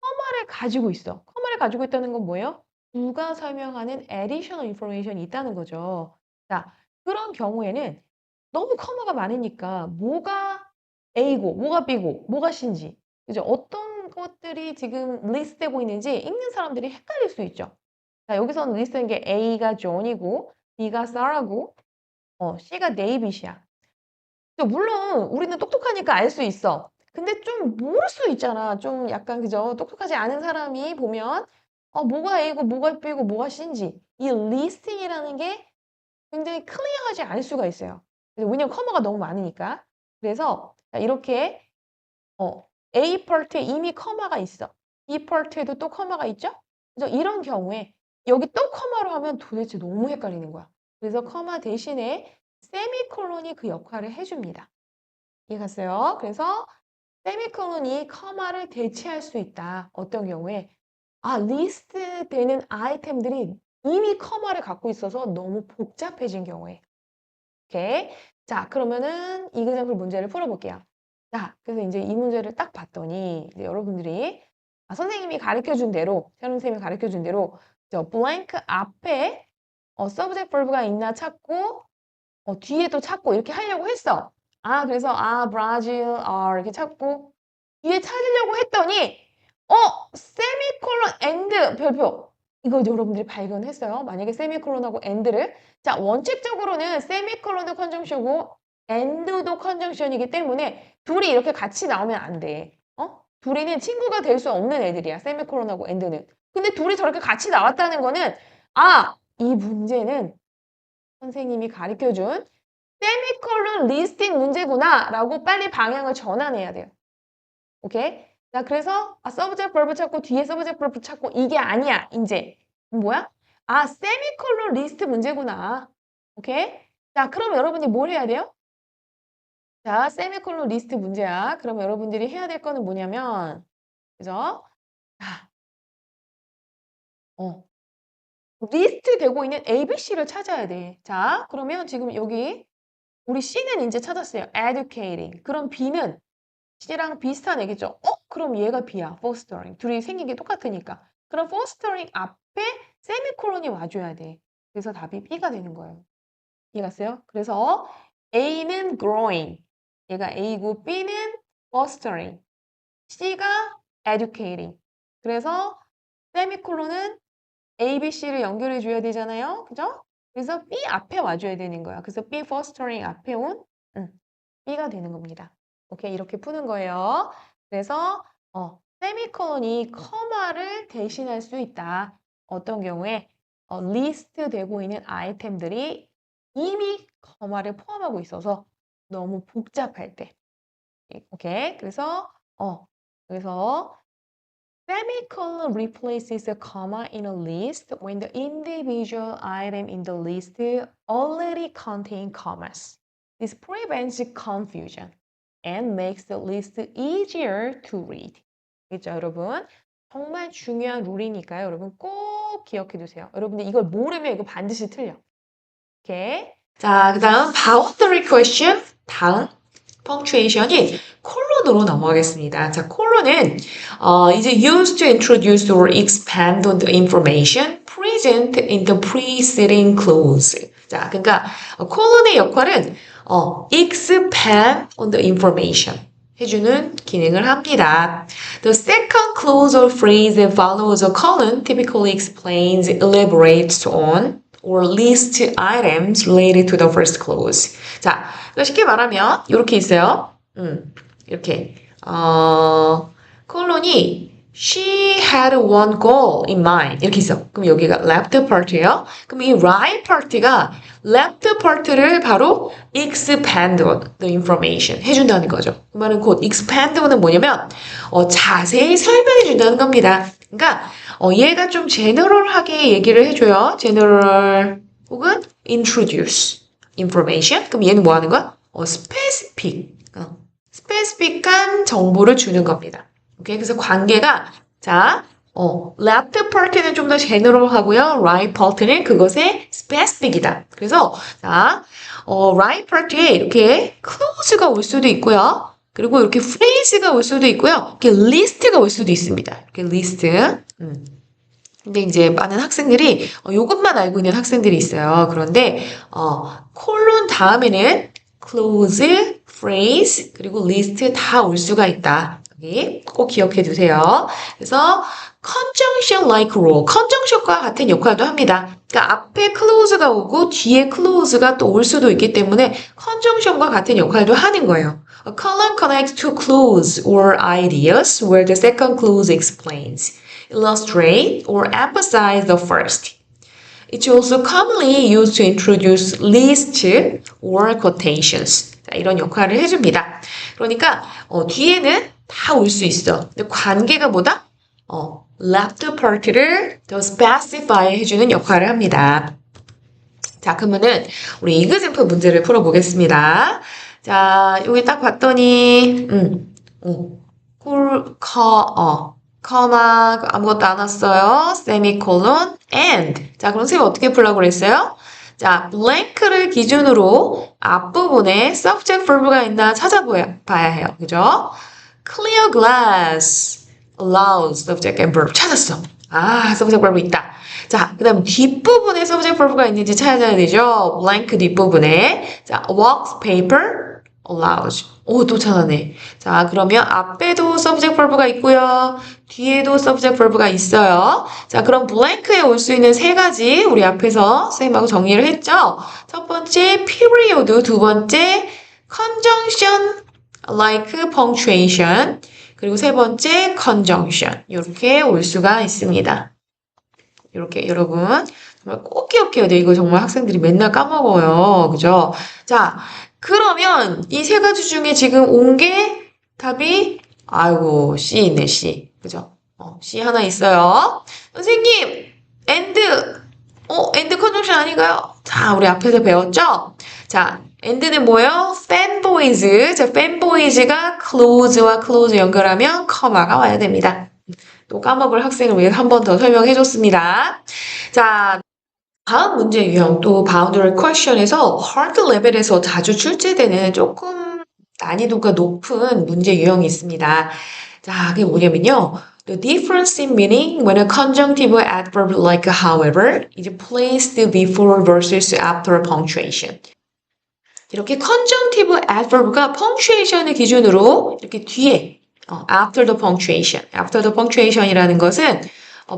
커마를 가지고 있어. 커마를 가지고 있다는 건 뭐예요? 누가 설명하는 additional information이 있다는 거죠. 자, 그런 경우에는 너무 커마가 많으니까 뭐가 A고, 뭐가 B고, 뭐가 C인지, 그죠? 어떤 것들이 지금 리스트되고 있는지 읽는 사람들이 헷갈릴 수 있죠. 자, 여기서는 리스트된 게 A가 존이고, B가 사라고, C가 데이빗이야. 물론 우리는 똑똑하니까 알 수 있어. 근데 좀 모를 수 있잖아. 좀 약간 그죠? 똑똑하지 않은 사람이 보면 뭐가 A고 뭐가 B고 뭐가 C인지 이 리스팅이라는 게 굉장히 클리어하지 않을 수가 있어요. 왜냐면 커마가 너무 많으니까. 그래서 이렇게 A 파트에 이미 커마가 있어. B 파트에도 또 커마가 있죠? 그래서 이런 경우에 여기 또 커마로 하면 도대체 너무 헷갈리는 거야. 그래서 커마 대신에 세미콜론이 그 역할을 해줍니다. 이해갔어요? 그래서 세미콜론이 커마를 대체할 수 있다. 어떤 경우에 리스트 되는 아이템들이 이미 커마를 갖고 있어서 너무 복잡해진 경우에. 오케이. 자, 그러면은 이그젬플 문제를 풀어볼게요. 자, 그래서 이제 이 문제를 딱 봤더니 이제 여러분들이 선생님이 가르쳐준 대로, 샤론 선생님이 가르쳐준 대로 저 blank 앞에 subject verb가 있나 찾고 뒤에도 찾고 이렇게 하려고 했어. 그래서 브라질 이렇게 찾고 뒤에 찾으려고 했더니 세미콜론 엔드 별표 이거 여러분들이 발견했어요? 만약에 세미콜론하고 엔드를 자 원칙적으로는 세미콜론도 컨정션이고 엔드도 컨정션이기 때문에 둘이 이렇게 같이 나오면 안 돼. 둘이는 친구가 될 수 없는 애들이야. 세미콜론하고 엔드는. 근데 둘이 저렇게 같이 나왔다는 거는 이 문제는 선생님이 가르쳐준 세미콜론 리스팅 문제구나 라고 빨리 방향을 전환해야 돼요. 오케이? 자, 그래서 subject verb 찾고 뒤에 subject verb 찾고 이게 아니야. 이제 뭐야? 세미콜론 리스트 문제구나. 오케이? 자, 그럼 여러분이 뭘 해야 돼요? 자, 세미콜론 리스트 문제야. 그럼 여러분들이 해야 될 거는 뭐냐면 그죠? 자, 리스트 되고 있는 A, B, C를 찾아야 돼. 자, 그러면 지금 여기 우리 C는 이제 찾았어요. educating. 그럼 B는 C랑 비슷한 애겠죠? 그럼 얘가 B야. fostering. 둘이 생긴 게 똑같으니까. 그럼 fostering 앞에 세미콜론이 와줘야 돼. 그래서 답이 B가 되는 거예요. 이해갔어요? 그래서 A는 growing. 얘가 A고 B는 fostering. C가 educating. 그래서 세미콜론은 A, B, C를 연결해 줘야 되잖아요. 그죠? 그래서 B 앞에 와줘야 되는 거야. 그래서 B fostering 앞에 온 B가 되는 겁니다. 오케이, 이렇게 푸는 거예요. 그래서 세미콜론이 커마를 대신할 수 있다. 어떤 경우에 리스트 되고 있는 아이템들이 이미 커마를 포함하고 있어서 너무 복잡할 때. 오케이, 그래서 semicolon replaces a comma in a list when the individual item in the list already contain commas. This prevents confusion and makes the list easier to read. 그렇죠, 여러분? 정말 중요한 룰이니까요. 여러분 꼭 기억해 두세요. 여러분들 이걸 모르면 이거 반드시 틀려. 오케이. 자, 그 다음 boundary question. 다음 punctuation이 콜론으로 넘어가겠습니다. 자, 콜론은 이제 used to introduce or expand on the information present in the preceding clause. 자, 그러니까 콜론의 역할은 expand on the information 해주는 기능을 합니다. The second clause or phrase that follows a colon typically explains, elaborates on or lists items related to the first clause. 자, 쉽게 말하면 이렇게 있어요. 이렇게 콜론이 She had one goal in mind 이렇게 있어. 그럼 여기가 left part예요. 그럼 이 right part가 left part를 바로 expand on the information 해준다는 거죠. 그 말은 곧 expand on은 뭐냐면 자세히 설명해 준다는 겁니다. 그러니까 얘가 좀 general하게 얘기를 해줘요. general 혹은 introduce information. 그럼 얘는 뭐 하는 거야? specific. specific한 정보를 주는 겁니다. 오케이. 그래서 관계가 자, left part는 좀 더 general하고요. right part는 그것의 specific이다. 그래서 자, right part에 이렇게 clause가 올 수도 있고요. 그리고 이렇게 phrase가 올 수도 있고요. 이렇게 list가 올 수도 있습니다. 이렇게 list. 근데 이제 많은 학생들이 이것만 알고 있는 학생들이 있어요. 그런데 콜론 다음에는 clause, phrase, 그리고 list 다 올 수가 있다. 여기 꼭 기억해 두세요. 그래서 conjunction like rule, conjunction과 같은 역할도 합니다. 그러니까 앞에 clause가 오고 뒤에 clause가 또 올 수도 있기 때문에 conjunction과 같은 역할도 하는 거예요. A colon connects two clues or ideas where the second clause explains, illustrate, or emphasize the first. It's also commonly used to introduce lists or quotations. 자, 이런 역할을 해줍니다. 그러니까 뒤에는 다 올 수 있어. 근데 관계가 뭐다? left part를 더 specify 해주는 역할을 합니다. 자, 그러면은 우리 이그젠플 문제를 풀어보겠습니다. 자, 여기 딱 봤더니 커마 아무것도 안 왔어요. 세미콜론 and. 자, 그럼 선생님 어떻게 풀라고 그랬어요? 자, 블랭크를 기준으로 앞부분에 subject verb가 있나 찾아봐야 해요. 그죠? Clear glass allows subject and verb 찾았어. subject verb 있다. 자, 그 다음 뒷부분에 subject verb가 있는지 찾아야 되죠. blank 뒷부분에. 자, wax paper allows. 오, 또 찾아내. 자, 그러면 앞에도 subject verb가 있고요. 뒤에도 subject verb가 있어요. 자, 그럼 blank에 올 수 있는 세 가지 우리 앞에서 선생님하고 정리를 했죠? 첫 번째 period, 두 번째 conjunction like punctuation, 그리고 세 번째 conjunction. 이렇게 올 수가 있습니다. 이렇게 여러분 정말 꼭 기억해야 돼요. 이거 정말 학생들이 맨날 까먹어요. 그죠? 자, 그러면 이 세 가지 중에 지금 온 게 답이 아이고 C 있네 C. 그죠? C 하나 있어요. 선생님 and and 컨정션 아닌가요? 자, 우리 앞에서 배웠죠? 자, and는 뭐예요? fanboys. 자, fanboys가 close와 close 연결하면 커마가 와야 됩니다. 또 까먹을 학생을 위해 한 번 더 설명해 줬습니다. 자, 다음 문제 유형 또 boundary question에서 hard level에서 자주 출제되는 조금 난이도가 높은 문제 유형이 있습니다. 자, 그게 뭐냐면요. The difference in meaning when a conjunctive adverb like however is placed before versus after punctuation. 이렇게 conjunctive adverb가 punctuation을 기준으로 이렇게 뒤에 after the punctuation이라는 것은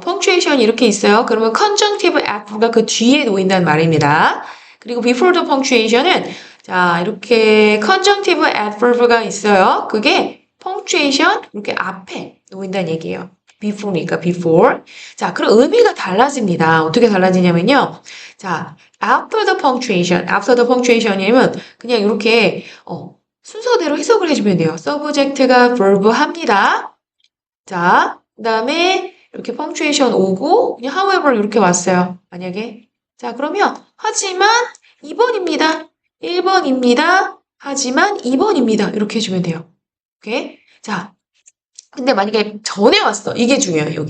punctuation이 이렇게 있어요. 그러면 conjunctive adverb가 그 뒤에 놓인다는 말입니다. 그리고 before the punctuation은 자 이렇게 conjunctive adverb가 있어요. 그게 punctuation 이렇게 앞에 놓인다는 얘기예요. before니까 before. 자, 그럼 의미가 달라집니다. 어떻게 달라지냐면요. 자, after the punctuation이면 그냥 이렇게 순서대로 해석을 해주면 돼요. subject가 verb 합니다. 자, 그 다음에 이렇게 punctuation 오고 그냥 however 이렇게 왔어요. 만약에 자 그러면 하지만 2번입니다. 1번입니다. 하지만 2번입니다. 이렇게 해주면 돼요. 오케이? 자, 근데 만약에 전에 왔어. 이게 중요해요.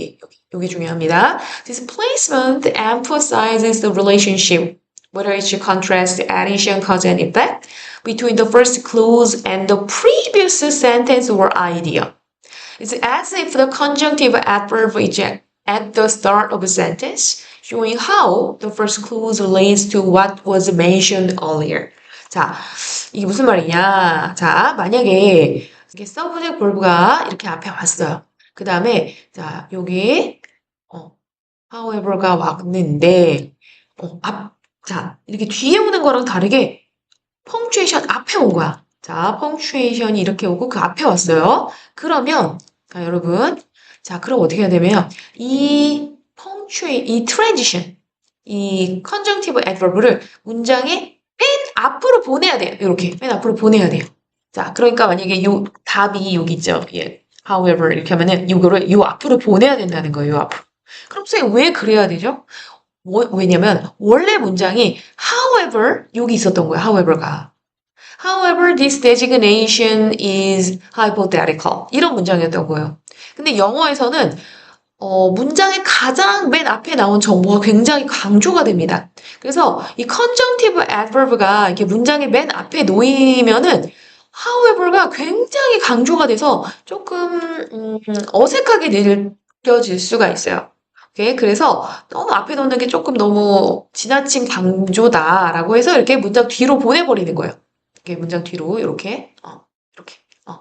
여기 중요합니다. This placement emphasizes the relationship, whether it's contrast, addition, cause, and effect, between the first clause and the previous sentence or idea. It's as if the conjunctive adverb is at the start of a sentence, showing how the first clause relates to what was mentioned earlier. 자, 이게 무슨 말이냐? 자, 만약에 이렇게 subject verb가 이렇게 앞에 왔어요. 그 다음에 자 여기 however가 왔는데 자 이렇게 뒤에 오는 거랑 다르게 punctuation 앞에 온 거야. 자 punctuation이 이렇게 오고 그 앞에 왔어요. 그러면 자 여러분 자 그럼 어떻게 해야 되면 이 transition 이 conjunctive adverb를 문장의 맨 앞으로 보내야 돼요. 이렇게 맨 앞으로 보내야 돼요. 자, 그러니까 만약에 요 답이 여기 있죠. 예. however 이렇게 하면은 이거를 요 앞으로 보내야 된다는 거예요. 요 앞으로. 그럼 선생님 왜 그래야 되죠? 왜냐면 원래 문장이 however 여기 있었던 거예요. however가. However, this designation is hypothetical. 이런 문장이었던 거예요. 근데 영어에서는 문장의 가장 맨 앞에 나온 정보가 굉장히 강조가 됩니다. 그래서 이 conjunctive adverb가 이렇게 문장의 맨 앞에 놓이면은 however가 굉장히 강조가 돼서 조금 어색하게 느껴질 수가 있어요. 오케이? 그래서 너무 앞에 놓는 게 조금 너무 지나친 강조다라고 해서 이렇게 문장 뒤로 보내버리는 거예요. 이렇게 문장 뒤로 이렇게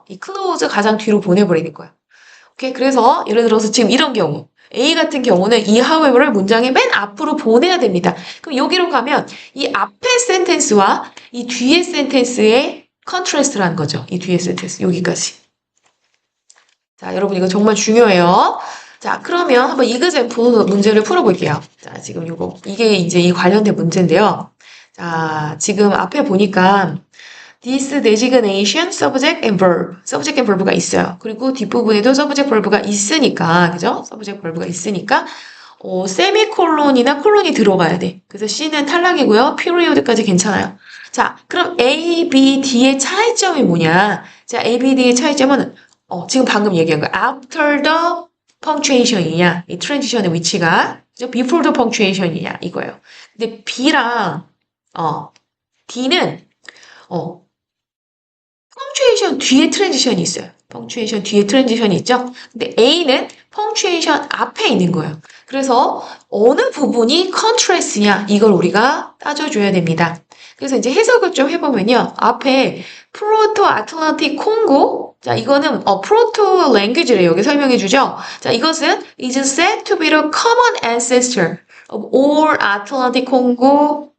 이 clause 가장 뒤로 보내버리는 거예요. 오케이? 그래서 예를 들어서 지금 이런 경우 A 같은 경우는 이 however를 문장의 맨 앞으로 보내야 됩니다. 그럼 여기로 가면 이 앞의 센텐스와 이 뒤의 센텐스의 컨트라스트라는 거죠. 이 뒤에 센텐스 여기까지. 자, 여러분 이거 정말 중요해요. 자, 그러면 한번 example 문제를 풀어볼게요. 자, 지금 이게 이제 이 관련된 문제인데요. 자, 지금 앞에 보니까 this designation, subject and verb가 있어요. 그리고 뒷부분에도 subject verb가 있으니까, 그죠? subject verb가 있으니까 세미콜론이나 콜론이 들어가야 돼. 그래서 C는 탈락이고요. period까지 괜찮아요. 자, 그럼 A, B, D의 차이점이 뭐냐? 자, A, B, D의 차이점은 지금 방금 얘기한 거 after the punctuation이냐? 이 transition의 위치가 before the punctuation이냐? 이거예요. 근데 B랑 D는 punctuation 뒤에 transition이 있어요. punctuation 뒤에 transition이 있죠? 근데 A는 punctuation 앞에 있는 거예요. 그래서 어느 부분이 contrast냐? 이걸 우리가 따져줘야 됩니다. 그래서 이제 해석을 좀 해보면요. 앞에 프로토 아틀란틱 콩고. 자, 이거는 프로토 랭귀지를 여기 설명해 주죠. 자, 이것은 is said to be the common ancestor of all Atlantic Congo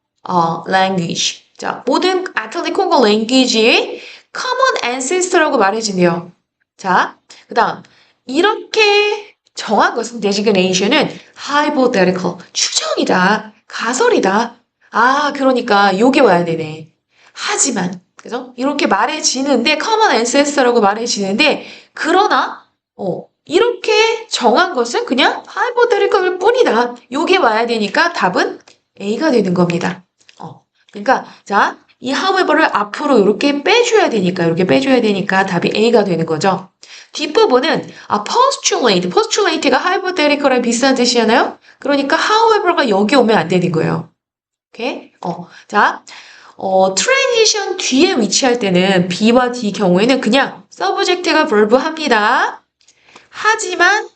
language. 자, 모든 아틀란틱 콩고 랭귀지의 common ancestor라고 말해진대요. 자, 그다음 이렇게 정한 것은 designation은 hypothetical, 추정이다, 가설이다. 아, 그러니까 요게 와야 되네. 하지만, 그죠? 이렇게 말해지는데, common ancestor라고 말해지는데, 그러나, 이렇게 정한 것은 그냥 hypothetical일 뿐이다. 요게 와야 되니까 답은 A가 되는 겁니다. 그러니까, 자, 이 however를 앞으로 이렇게 빼줘야 되니까, 이렇게 빼줘야 되니까 답이 A가 되는 거죠. 뒷부분은, postulate가 hypothetical이랑 비슷한 뜻이잖아요? 그러니까 however가 여기 오면 안 되는 거예요. 오케이? 자, 트랜지션 뒤에 위치할 때는 B와 D 경우에는 그냥 subject가 verb 합니다. 하지만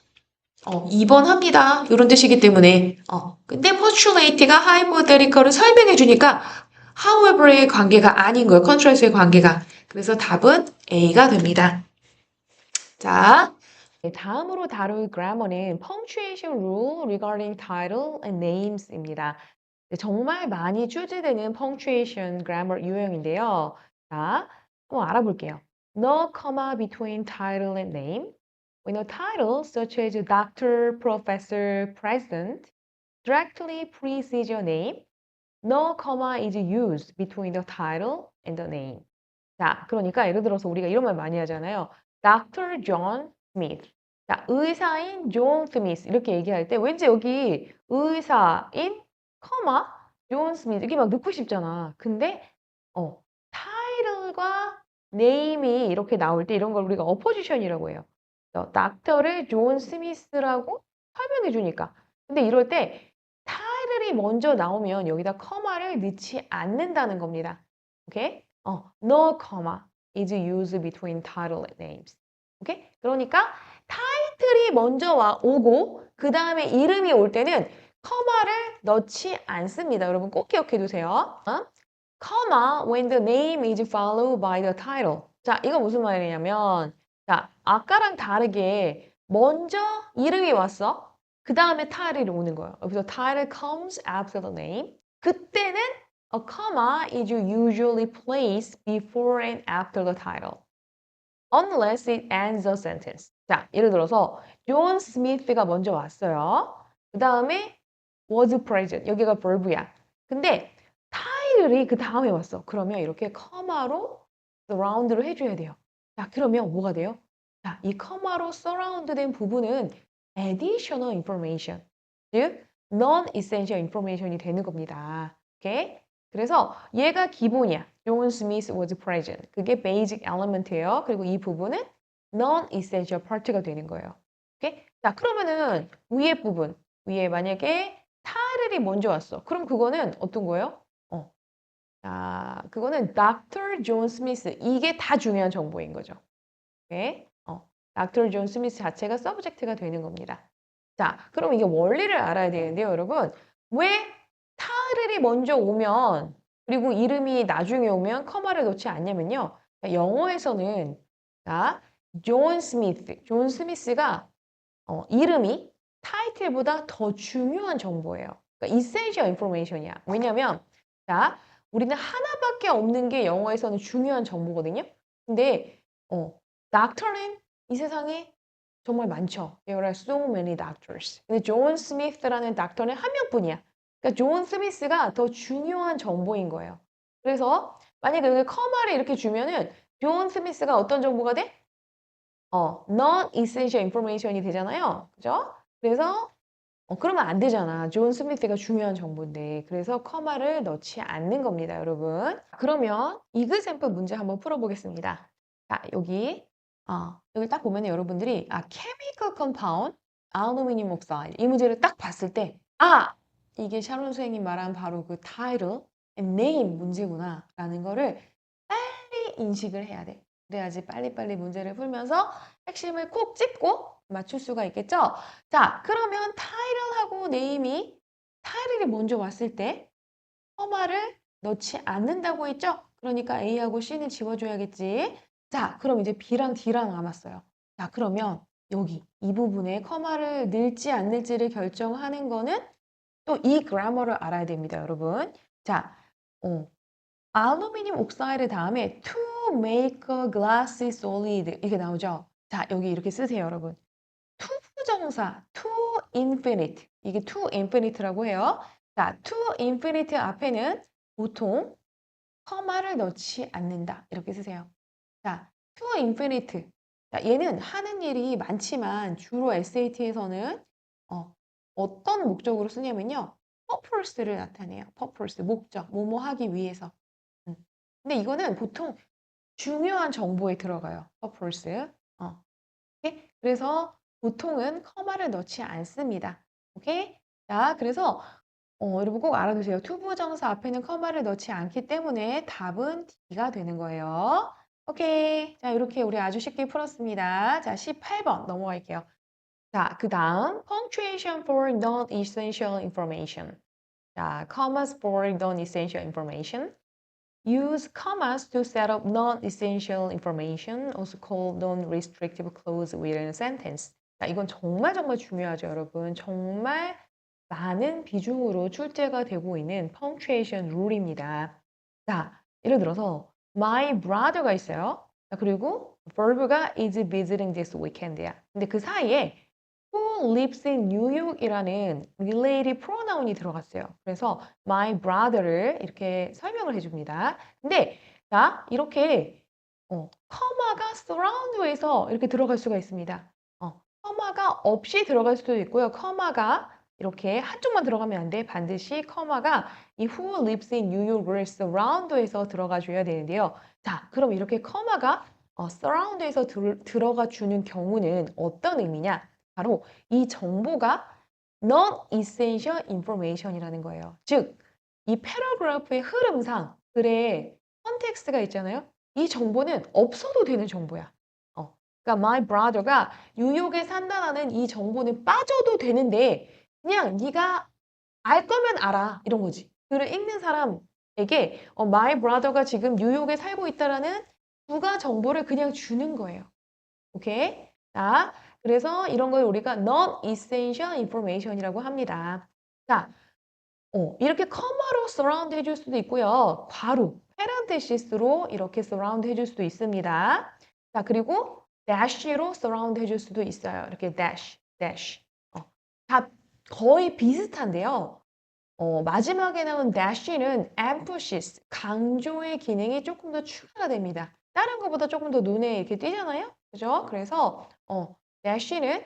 2번 합니다. 이런 뜻이기 때문에 근데 postulate가 hypothetical을 설명해 주니까 however의 관계가 아닌 거예요. contrast의 관계가. 그래서 답은 A가 됩니다. 자, 네, 다음으로 다룰 그래머는 punctuation rule regarding title and names입니다. 네, 정말 많이 출제되는 punctuation grammar 유형인데요. 자, 한번 알아볼게요. No comma between title and name. When a title such as Doctor, Professor, President directly precedes your name, no comma is used between the title and the name. 자, 그러니까 예를 들어서 우리가 이런 말 많이 하잖아요. Dr. John Smith. 자, 의사인 존 스미스 이렇게 얘기할 때 왠지 여기 의사인 커마 존 스미스 이렇게 막 넣고 싶잖아. 근데 타이틀과 네임이 이렇게 나올 때 이런 걸 우리가 어포지션이라고 해요. 닥터를 존 스미스라고 설명해 주니까. 근데 이럴 때 타이틀이 먼저 나오면 여기다 커마를 넣지 않는다는 겁니다. 오케이? no comma is used between title and names. 오케이? 그러니까 타이틀이 먼저 오고 그 다음에 이름이 올 때는 커마를 넣지 않습니다. 여러분 꼭 기억해 두세요. comma when the name is followed by the title. 자, 이거 무슨 말이냐면 자, 아까랑 다르게 먼저 이름이 왔어. 그 다음에 title이 오는 거예요. 그래서 title comes after the name. 그때는 a comma is usually placed before and after the title. Unless it ends the sentence. 자, 예를 들어서 존 스미스가 먼저 왔어요. 그 다음에 was present. 여기가 verb야. 근데 타이틀이 그 다음에 왔어. 그러면 이렇게 커마로 surround를 해줘야 돼요. 자, 그러면 뭐가 돼요? 자, 이 커마로 surround된 부분은 additional information, 즉 non-essential information이 되는 겁니다. 오케이? 그래서 얘가 기본이야. John Smith was present. 그게 basic element예요. 그리고 이 부분은 non-essential part가 되는 거예요. 오케이? 자, 그러면은 위에 부분, 위에 만약에 타이틀이 먼저 왔어. 그럼 그거는 어떤 거예요? 자, 그거는 Dr. John Smith. 이게 다 중요한 정보인 거죠. 오케이? Dr. John Smith 자체가 서브젝트가 되는 겁니다. 자, 그럼 이게 원리를 알아야 되는데요, 여러분. 왜 타이틀이 먼저 오면 그리고 이름이 나중에 오면 커마를 넣지 않냐면요. 자, 영어에서는 자, 존 스미스가 이름이 타이틀보다 더 중요한 정보예요. 그러니까 essential information이야. 왜냐면 자, 우리는 하나밖에 없는 게 영어에서는 중요한 정보거든요. 근데 doctor는 이 세상에 정말 많죠. There are so many doctors. 근데 존 스미스라는 닥터는 한 명뿐이야. 그러니까 존 스미스가 더 중요한 정보인 거예요. 그래서 만약에 여기 커마를 이렇게 주면은 존 스미스가 어떤 정보가 돼? non-essential information이 되잖아요. 그죠? 그래서 그러면 안 되잖아. 존 스미스가 중요한 정보인데. 그래서 커마를 넣지 않는 겁니다, 여러분. 그러면 이그샘플 문제 한번 풀어보겠습니다. 자, 여기 딱 보면 여러분들이 chemical compound, aluminum oxide 이 문제를 딱 봤을 때 이게 샤론 선생님 말한 바로 그 title and name 문제구나 라는 거를 빨리 인식을 해야 돼. 그래야지 빨리빨리 문제를 풀면서 핵심을 콕 찝고 맞출 수가 있겠죠? 자, 그러면 타이틀하고 네임이 타이틀이 먼저 왔을 때 커마를 넣지 않는다고 했죠? 그러니까 A하고 C는 지워줘야겠지. 자, 그럼 이제 B랑 D랑 남았어요. 자, 그러면 여기 이 부분에 커마를 넣을지 안 넣을지를 결정하는 거는 또 이 그래머를 알아야 됩니다, 여러분. 자, 알루미늄 옥사이드 다음에 to make a glass solid 이게 나오죠? 자, 여기 이렇게 쓰세요, 여러분. to 부정사 to infinite 이게 to infinite라고 해요. 자, to infinite 앞에는 보통 커마를 넣지 않는다 이렇게 쓰세요. 자, to infinite. 자, 얘는 하는 일이 많지만 주로 SAT에서는 어떤 목적으로 쓰냐면요. purpose를 나타내요. purpose, 목적, 뭐뭐 하기 위해서. 음. 근데 이거는 보통 중요한 정보에 들어가요. purpose. 오케이? 그래서 보통은 커마를 넣지 않습니다. 오케이? 자, 그래서 여러분 꼭 알아두세요. 투부정사 앞에는 커마를 넣지 않기 때문에 답은 D가 되는 거예요. 오케이. 자, 이렇게 우리 아주 쉽게 풀었습니다. 자, 18번 넘어갈게요. 자, 그 다음 punctuation for non-essential information. 자, commas for non-essential information. Use commas to set up non-essential information, also called non-restrictive clause within a sentence. 자, 이건 정말 정말 중요하죠, 여러분. 정말 많은 비중으로 출제가 되고 있는 punctuation 룰입니다. 자, 예를 들어서 my brother가 있어요. 자, 그리고 verb가 is visiting this weekend야. 근데 그 사이에 who lives in New York이라는 related pronoun이 들어갔어요. 그래서 my brother를 이렇게 설명을 해줍니다. 근데 자, 이렇게 커마가 surround에서 이렇게 들어갈 수가 있습니다. 커마가 없이 들어갈 수도 있고요. 커마가 이렇게 한쪽만 들어가면 안 돼. 반드시 커마가 이 who lives in New York을 surround에서 들어가 줘야 되는데요. 자, 그럼 이렇게 커마가 surround에서 들어가 주는 경우는 어떤 의미냐? 바로 이 정보가 non-essential information이라는 거예요. 즉, 이 패러그래프의 흐름상 글에 컨텍스트가 있잖아요. 이 정보는 없어도 되는 정보야. 그러니까 my brother가 뉴욕에 산다라는 이 정보는 빠져도 되는데 그냥 네가 알 거면 알아 이런 거지. 글을 읽는 사람에게 my brother가 지금 뉴욕에 살고 있다라는 부가 정보를 그냥 주는 거예요. 오케이? 자, 그래서 이런 걸 우리가 non-essential information이라고 합니다. 자, 이렇게 커마로 surround 해줄 수도 있고요. 괄호, parenthesis로 이렇게 surround 해줄 수도 있습니다. 자, 그리고 dash로 surround 해줄 수도 있어요. 이렇게 dash. 다 거의 비슷한데요. 마지막에 나온 dash는 emphasis, 강조의 기능이 조금 더 추가가 됩니다. 다른 것보다 조금 더 눈에 이렇게 띄잖아요? 그죠? 그래서 dash는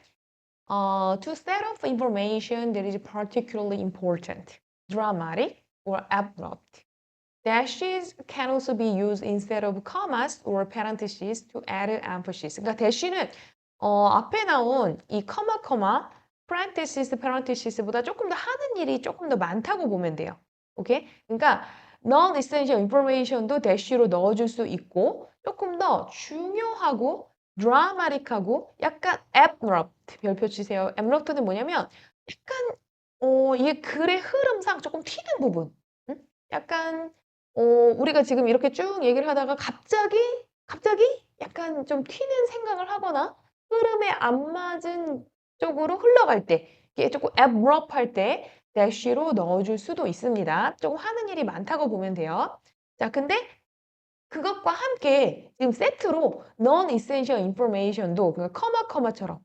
to set off information that is particularly important, dramatic, or abrupt. Dashes can also be used instead of commas or parentheses to add emphasis. 그러니까 dash는 앞에 나온 이 커마, parentheses보다 조금 더 하는 일이 조금 더 많다고 보면 돼요. 오케이? 그러니까 non-essential information도 dash로 넣어줄 수 있고 조금 더 중요하고 dramatic하고 약간 abrupt 별표 치세요. abrupt는 뭐냐면 약간 이게 글의 흐름상 조금 튀는 부분. 응? 약간 우리가 지금 이렇게 쭉 얘기를 하다가 갑자기 약간 좀 튀는 생각을 하거나 흐름에 안 맞은 쪽으로 흘러갈 때, 이게 조금 abrupt 할 때 dash로 넣어줄 수도 있습니다. 조금 하는 일이 많다고 보면 돼요. 자, 근데 그것과 함께 지금 세트로 non-essential information도 그 커마처럼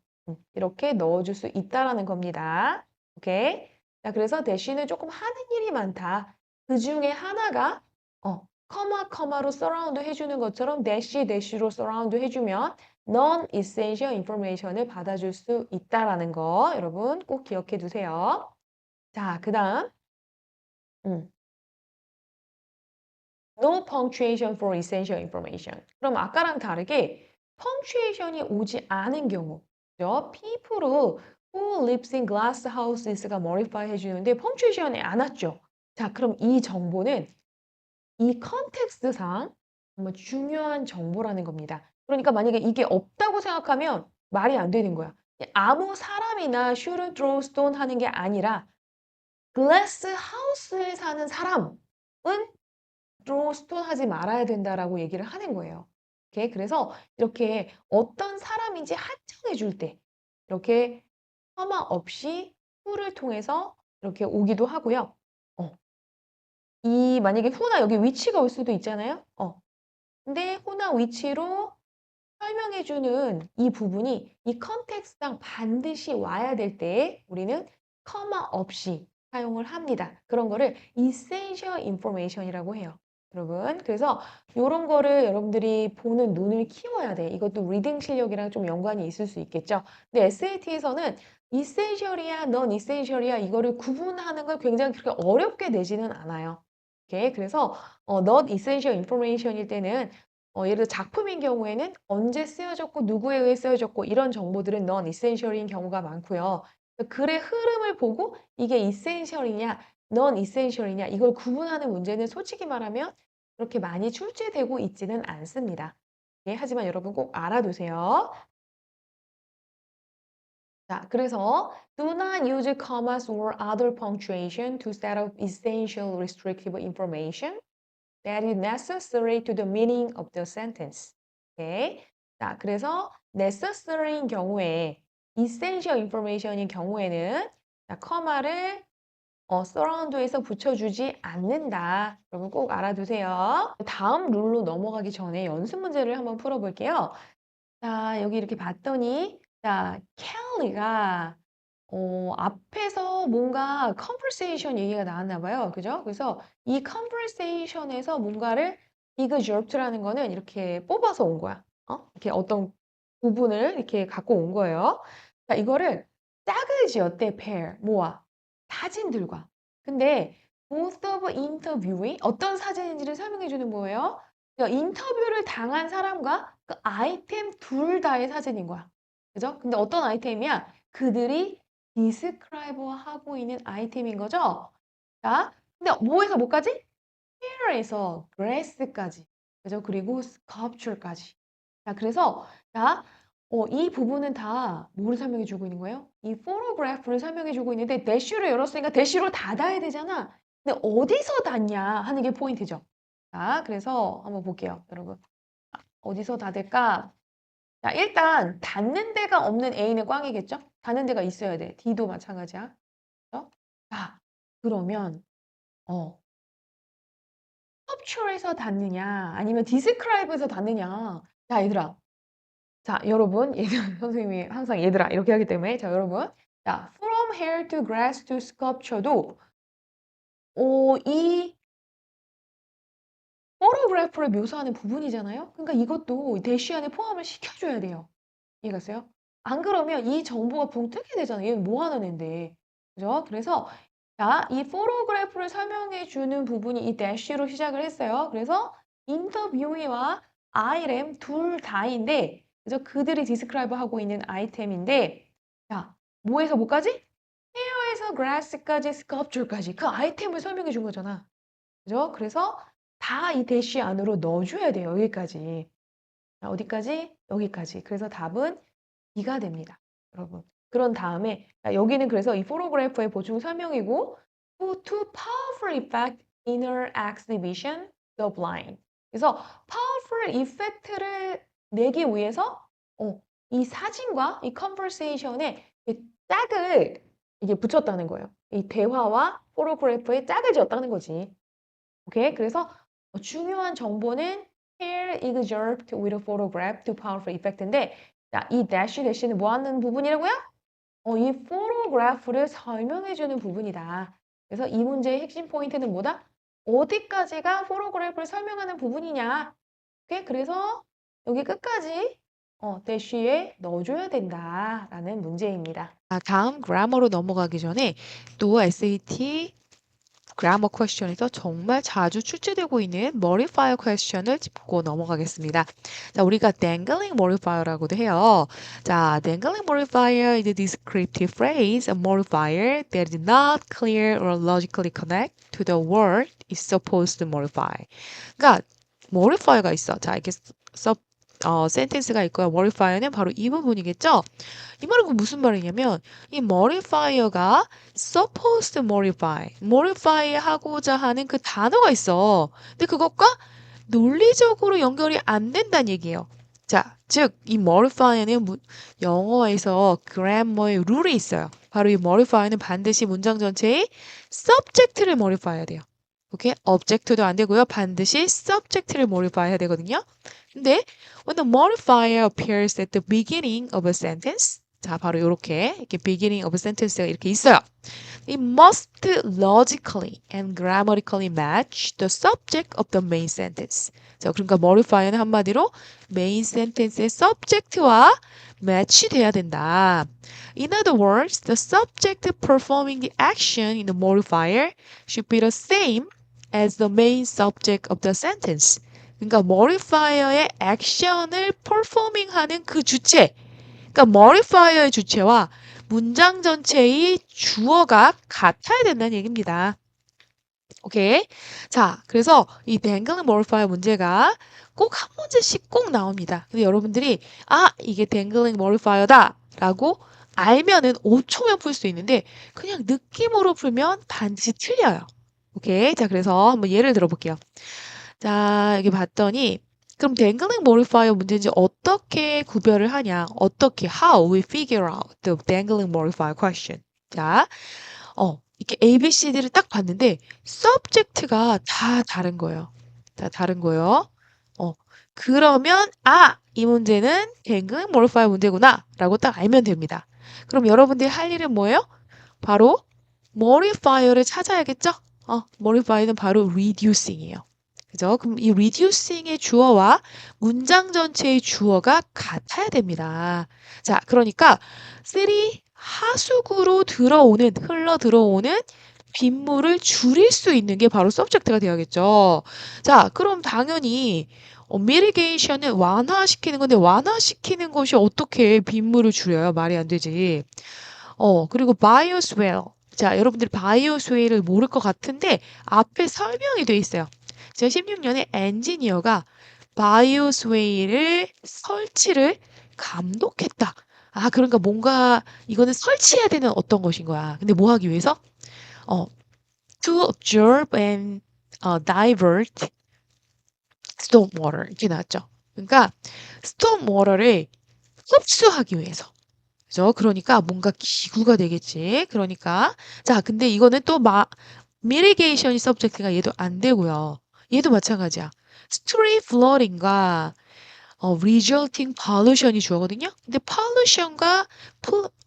이렇게 넣어줄 수 있다라는 겁니다. 오케이? 자, 그래서 dash는 조금 하는 일이 많다. 그 중에 하나가 커마로 surround 해주는 것처럼 dash로 surround 해주면 non-essential information을 받아줄 수 있다라는 거 여러분 꼭 기억해 두세요. 자, 그 다음 No punctuation for essential information. 그럼 아까랑 다르게 punctuation이 오지 않은 경우 그죠? People who lives in glass houses가 modify 해주는데 punctuation이 안 왔죠. 자, 그럼 이 정보는 이 컨텍스트상 정말 중요한 정보라는 겁니다. 그러니까 만약에 이게 없다고 생각하면 말이 안 되는 거야. 아무 사람이나 shoot and throw stone 하는 게 아니라 glass house에 사는 사람은 스톤하지 말아야 된다라고 얘기를 하는 거예요. 오케이? 그래서 이렇게 어떤 사람인지 한정해 줄 때 이렇게 커마 없이 who를 통해서 이렇게 오기도 하고요. 어, 이 만약에 who나 여기 위치가 올 수도 있잖아요. 근데 who나 위치로 설명해주는 이 부분이 이 컨텍스트상 반드시 와야 될 때 우리는 커마 없이 사용을 합니다. 그런 거를 essential information이라고 해요. 여러분, 그래서 이런 거를 여러분들이 보는 눈을 키워야 돼. 이것도 리딩 실력이랑 좀 연관이 있을 수 있겠죠. 근데 SAT에서는 essential이야, non-essential이야 이거를 구분하는 걸 굉장히 그렇게 어렵게 내지는 않아요. 오케이? 그래서 not essential information일 때는 예를 들어 작품인 경우에는 언제 쓰여졌고 누구에 의해 쓰여졌고 이런 정보들은 non-essential인 경우가 많고요. 글의 흐름을 보고 이게 essential이냐, non-essential이냐 이걸 구분하는 문제는 솔직히 말하면 그렇게 많이 출제되고 있지는 않습니다. 예, 하지만 여러분 꼭 알아두세요. 자, 그래서 do not use commas or other punctuation to set up essential restrictive information that is necessary to the meaning of the sentence. 오케이. 자, 그래서 necessary인 경우에 essential information인 경우에는 자, 커마를 surround에서 붙여주지 않는다. 여러분 꼭 알아두세요. 다음 룰로 넘어가기 전에 연습 문제를 한번 풀어볼게요. 자, 여기 이렇게 봤더니 자, 켈리가 앞에서 뭔가 conversation 얘기가 나왔나 봐요. 그죠? 그래서 이 conversation에서 뭔가를 excerpt라는 거는 이렇게 뽑아서 온 거야. 이렇게 어떤 부분을 이렇게 갖고 온 거예요. 자, 이거를 짝을 지었대, pair, 모아. 사진들과. 근데 both of interviewing 어떤 사진인지를 설명해 주는 거예요. 그러니까 인터뷰를 당한 사람과 그 아이템 둘 다의 사진인 거야. 그죠? 근데 어떤 아이템이야? 그들이 디스크라이버 하고 있는 아이템인 거죠? 자, 근데 뭐에서 뭐까지? 헤어에서 드레스까지. 그죠? 그리고 스culpture까지. 자, 그래서 자, 이 부분은 다 뭐를 설명해 주고 있는 거예요? 이 포토그래프를 설명해 주고 있는데 대쉬를 열었으니까 대쉬로 닫아야 되잖아. 근데 어디서 닫냐 하는 게 포인트죠. 자, 그래서 한번 볼게요, 여러분. 어디서 닫을까? 자, 일단 닫는 데가 없는 A는 꽝이겠죠? 닫는 데가 있어야 돼. D도 마찬가지야. 그죠? 자, 그러면 캡처에서 닫느냐 아니면 디스크라이브에서 닫느냐. 자, 얘들아. 자, 여러분. 선생님이 항상 얘들아 이렇게 하기 때문에 자, 여러분. 자, from hair to grass to sculpture도 이 포토그래프를 묘사하는 부분이잖아요. 그러니까 이것도 대시 안에 포함을 시켜줘야 돼요. 이해갔어요? 안 그러면 이 정보가 붕 뜨게 되잖아요. 얘는 뭐 하는 앤데. 그죠? 그래서 자, 이 포토그래프를 설명해 주는 부분이 이 대시로 시작을 했어요. 그래서 인터뷰이와 아이템 둘 다인데 그래서 그들이 디스크라이브 하고 있는 아이템인데 자, 뭐에서 뭐까지? 헤어에서 그라스까지 스culpture까지 그 아이템을 설명해 준 거잖아. 그죠? 그래서 다 이 대시 안으로 넣어줘야 돼요. 여기까지. 자, 어디까지? 여기까지. 그래서 답은 B가 됩니다. 여러분. 그런 다음에 자, 여기는 그래서 이 포토그래프의 보충 설명이고 to powerful effect inner exhibition the blind. 그래서 powerful effect를 내기 위해서 이 사진과 이 conversation에 이 짝을 이게 붙였다는 거예요. 이 대화와 포토그래프에 짝을 지었다는 거지. 오케이? 그래서 중요한 정보는 here excerpt with a photograph to powerful effect인데 자, 이 대시는 뭐 하는 부분이라고요? 이 포토그래프를 설명해주는 부분이다. 그래서 이 문제의 핵심 포인트는 뭐다? 어디까지가 포토그래프를 설명하는 부분이냐? 오케이? 그래서 여기 끝까지 대쉬에 넣어줘야 된다라는 문제입니다. 다음 그래머로 넘어가기 전에 또 SAT 그래머 퀘스천에서 정말 자주 출제되고 있는 modifier 퀘스천을 짚고 넘어가겠습니다. 자, 우리가 dangling modifier라고도 해요. 자, dangling modifier is a descriptive phrase, a modifier that is not clear or logically connect to the word it's supposed to modify. 그러니까 modifier가 있어. 자, 이렇게 sentence가 있고요. modifier는 바로 이 부분이겠죠? 이 말은 무슨 말이냐면 이 modifier가 supposed to modify 하고자 하는 그 단어가 있어. 근데 그것과 논리적으로 연결이 안 된다는 얘기예요. 자, 즉 이 modifier는 영어에서 grammar의 룰이 있어요. 바로 이 modifier는 반드시 문장 전체의 subject를 modify 해야 돼요. 오케이? object도 안 되고요. 반드시 subject를 modify 해야 되거든요. 근데 when the modifier appears at the beginning of a sentence, 자, 바로 이렇게 beginning of a sentence가 이렇게 있어요. It must logically and grammatically match the subject of the main sentence. 자, 그러니까 modifier는 한마디로 main sentence의 subject와 매치돼야 된다. In other words, the subject performing the action in the modifier should be the same as the main subject of the sentence. 그러니까 modifier의 액션을 performing하는 그 주체, 그러니까 modifier의 주체와 문장 전체의 주어가 같아야 된다는 얘기입니다. 오케이. 자, 그래서 이 dangling modifier 문제가 꼭 한 문제씩 꼭 나옵니다. 근데 여러분들이 이게 dangling modifier다 라고 알면은 5초면 풀 수 있는데 그냥 느낌으로 풀면 반드시 틀려요. 오케이. 자, 그래서 한번 예를 들어 볼게요. 자, 여기 봤더니 그럼 dangling modifier 문제인지 어떻게 구별을 하냐? 어떻게 how we figure out the dangling modifier question. 자, 이렇게 A, B, C, D를 딱 봤는데 subject가 다 다른 거예요. 다 다른 거예요. 그러면 이 문제는 dangling modifier 문제구나라고 딱 알면 됩니다. 그럼 여러분들이 할 일은 뭐예요? 바로 modifier를 찾아야겠죠? modifier는 바로 reducing이에요. 그죠? 그럼 이 reducing의 주어와 문장 전체의 주어가 같아야 됩니다. 자, 그러니까 쓰리 하수구로 흘러 들어오는 빗물을 줄일 수 있는 게 바로 subject가 되어야겠죠. 자, 그럼 당연히 mitigation은 완화시키는 건데 완화시키는 것이 어떻게 빗물을 줄여요? 말이 안 되지. 그리고 bioswale. 자, 여러분들 bioswale을 모를 것 같은데 앞에 설명이 돼 있어요. 제가 16년에 엔지니어가 바이오스웨이를 설치를 감독했다. 그러니까 뭔가 이거는 설치해야 되는 어떤 것인 거야. 근데 뭐 하기 위해서? To absorb and divert storm water 이렇게 나왔죠. 그러니까 storm water를 흡수하기 위해서. 그죠? 그러니까 뭔가 기구가 되겠지. 그러니까 자, 근데 이거는 또 mitigation이 subject가 얘도 안 되고요. 얘도 마찬가지야. street flooding과 resulting pollution이 주어거든요. 근데 pollution과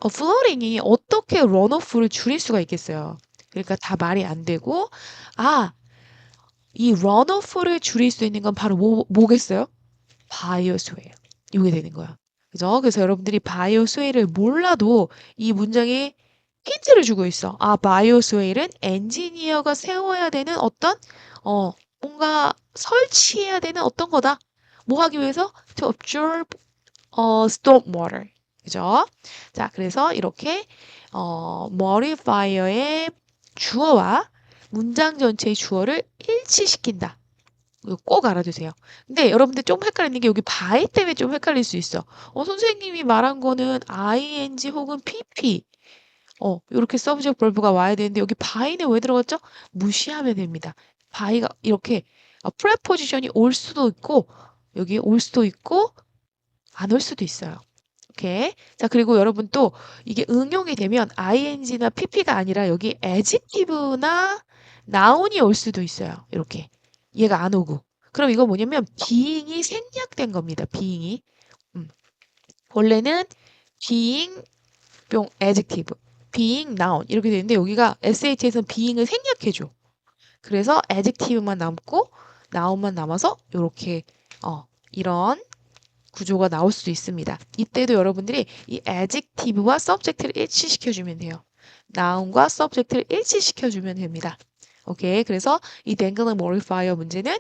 flooding이 어떻게 runoff를 줄일 수가 있겠어요. 그러니까 다 말이 안 되고 이 runoff를 줄일 수 있는 건 바로 뭐겠어요? 바이오스웨일. 이게 되는 거야. 그죠? 그래서 여러분들이 바이오스웨일을 몰라도 이 문장에 힌트를 주고 있어. 바이오스웨일은 엔지니어가 세워야 되는 어떤 뭔가 설치해야 되는 어떤 거다. 뭐 하기 위해서? To absorb storm water. 그죠? 자, 그래서 이렇게 modifier의 주어와 문장 전체의 주어를 일치시킨다. 이거 꼭 알아두세요. 근데 여러분들 좀 헷갈리는 게 여기 by 때문에 좀 헷갈릴 수 있어. 선생님이 말한 거는 ing 혹은 pp. 이렇게 subject verb가 와야 되는데 여기 by는 왜 들어갔죠? 무시하면 됩니다. by가 이렇게 preposition이 올 수도 있고 여기 올 수도 있고 안 올 수도 있어요. 오케이. 자, 그리고 여러분 또 이게 응용이 되면 ing나 pp가 아니라 여기 adjective나 noun이 올 수도 있어요. 이렇게. 얘가 안 오고. 그럼 이거 뭐냐면 being이 생략된 겁니다. being이. 원래는 being adjective, being noun 이렇게 되는데 여기가 SH에서는 being을 생략해줘. 그래서 adjective만 남고 noun만 남아서 이렇게 이런 구조가 나올 수 있습니다. 이때도 여러분들이 이 adjective와 subject를 일치시켜주면 돼요. noun과 subject를 일치시켜주면 됩니다. 오케이. 그래서 이 dangling modifier 문제는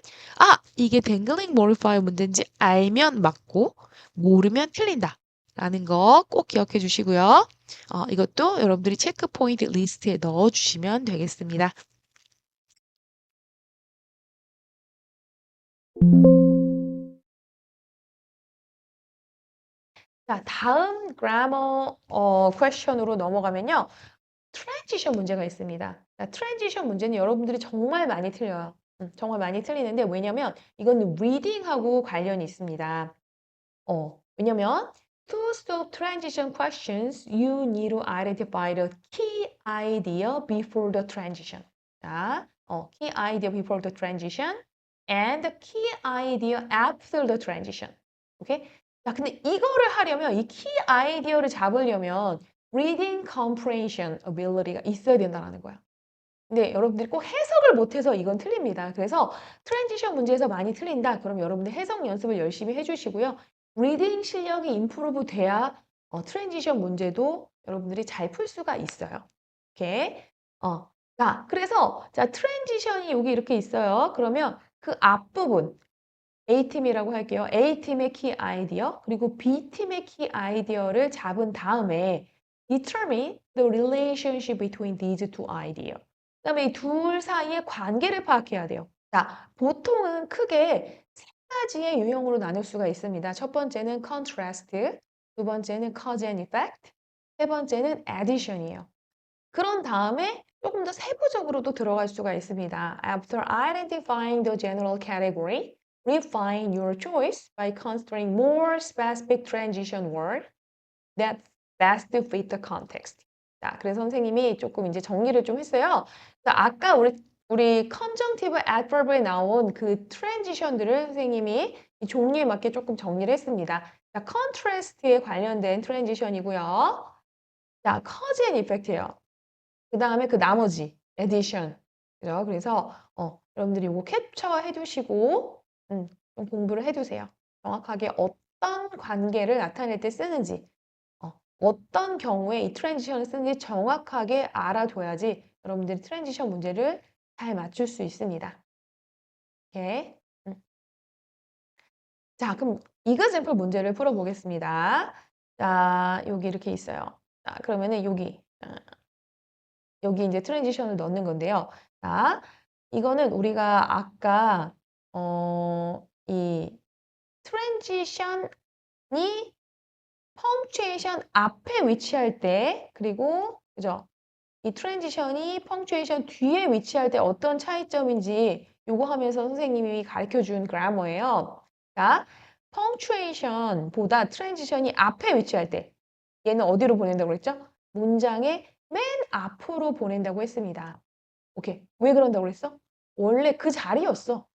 이게 dangling modifier 문제인지 알면 맞고 모르면 틀린다. 라는 거 꼭 기억해 주시고요. 이것도 여러분들이 체크 포인트 리스트에 넣어 주시면 되겠습니다. 자, 다음 grammar question으로 넘어가면요. 트랜지션 문제가 있습니다. 자, 트랜지션 문제는 여러분들이 정말 많이 틀려요. 정말 많이 틀리는데 왜냐면 이거는 reading하고 관련이 있습니다. 왜냐면 to solve transition questions, you need to identify the key idea before the transition. 자, key idea before the transition and the key idea after the transition. 오케이? 자, 근데 이거를 하려면 이 key 아이디어를 잡으려면 reading comprehension ability가 있어야 된다는 거야. 근데 여러분들이 꼭 해석을 못해서 이건 틀립니다. 그래서 트랜지션 문제에서 많이 틀린다. 그럼 여러분들 해석 연습을 열심히 해주시고요. 리딩 실력이 임프루브 돼야 트랜지션 문제도 여러분들이 잘 풀 수가 있어요. 이렇게. 자, 그래서 자 트랜지션이 여기 이렇게 있어요. 그러면 그 앞부분 A팀이라고 할게요. A팀의 키 아이디어 그리고 B팀의 키 아이디어를 잡은 다음에 determine the relationship between these two ideas. 그다음에 이 둘 사이의 관계를 파악해야 돼요. 자, 보통은 크게 세 가지의 유형으로 나눌 수가 있습니다. 첫 번째는 contrast, 두 번째는 cause and effect, 세 번째는 addition이에요. 그런 다음에 조금 더 세부적으로도 들어갈 수가 있습니다. After identifying the general category, refine your choice by considering more specific transition word that best fit the context. 자, 그래서 선생님이 조금 이제 정리를 좀 했어요. 자, 아까 우리 conjunctive adverb에 나온 그 transition들을 선생님이 이 종류에 맞게 조금 정리를 했습니다. 자, contrast에 관련된 transition이고요. 자, cause and effect예요. 그 다음에 그 나머지 addition. 그죠? 그래서 여러분들이 이거 캡처해 두시고 좀 공부를 해두세요. 정확하게 어떤 관계를 나타낼 때 쓰는지 어떤 경우에 이 트랜지션을 쓰는지 정확하게 알아둬야지 여러분들이 트랜지션 문제를 잘 맞출 수 있습니다. 오케이. 자, 그럼 이그샘플 문제를 풀어보겠습니다. 자, 여기 이렇게 있어요. 자, 그러면은 여기 이제 트랜지션을 넣는 건데요. 자, 이거는 우리가 아까 이 트랜지션이 펑츄에이션 앞에 위치할 때 그리고 그죠? 이 트랜지션이 펑츄에이션 뒤에 위치할 때 어떤 차이점인지 요거 하면서 선생님이 가르쳐 준 그래머예요. 자, 펑츄에이션보다 트랜지션이 앞에 위치할 때 얘는 어디로 보낸다고 그랬죠? 문장의 맨 앞으로 보낸다고 했습니다. 오케이. 왜 그런다고 그랬어? 원래 그 자리였어.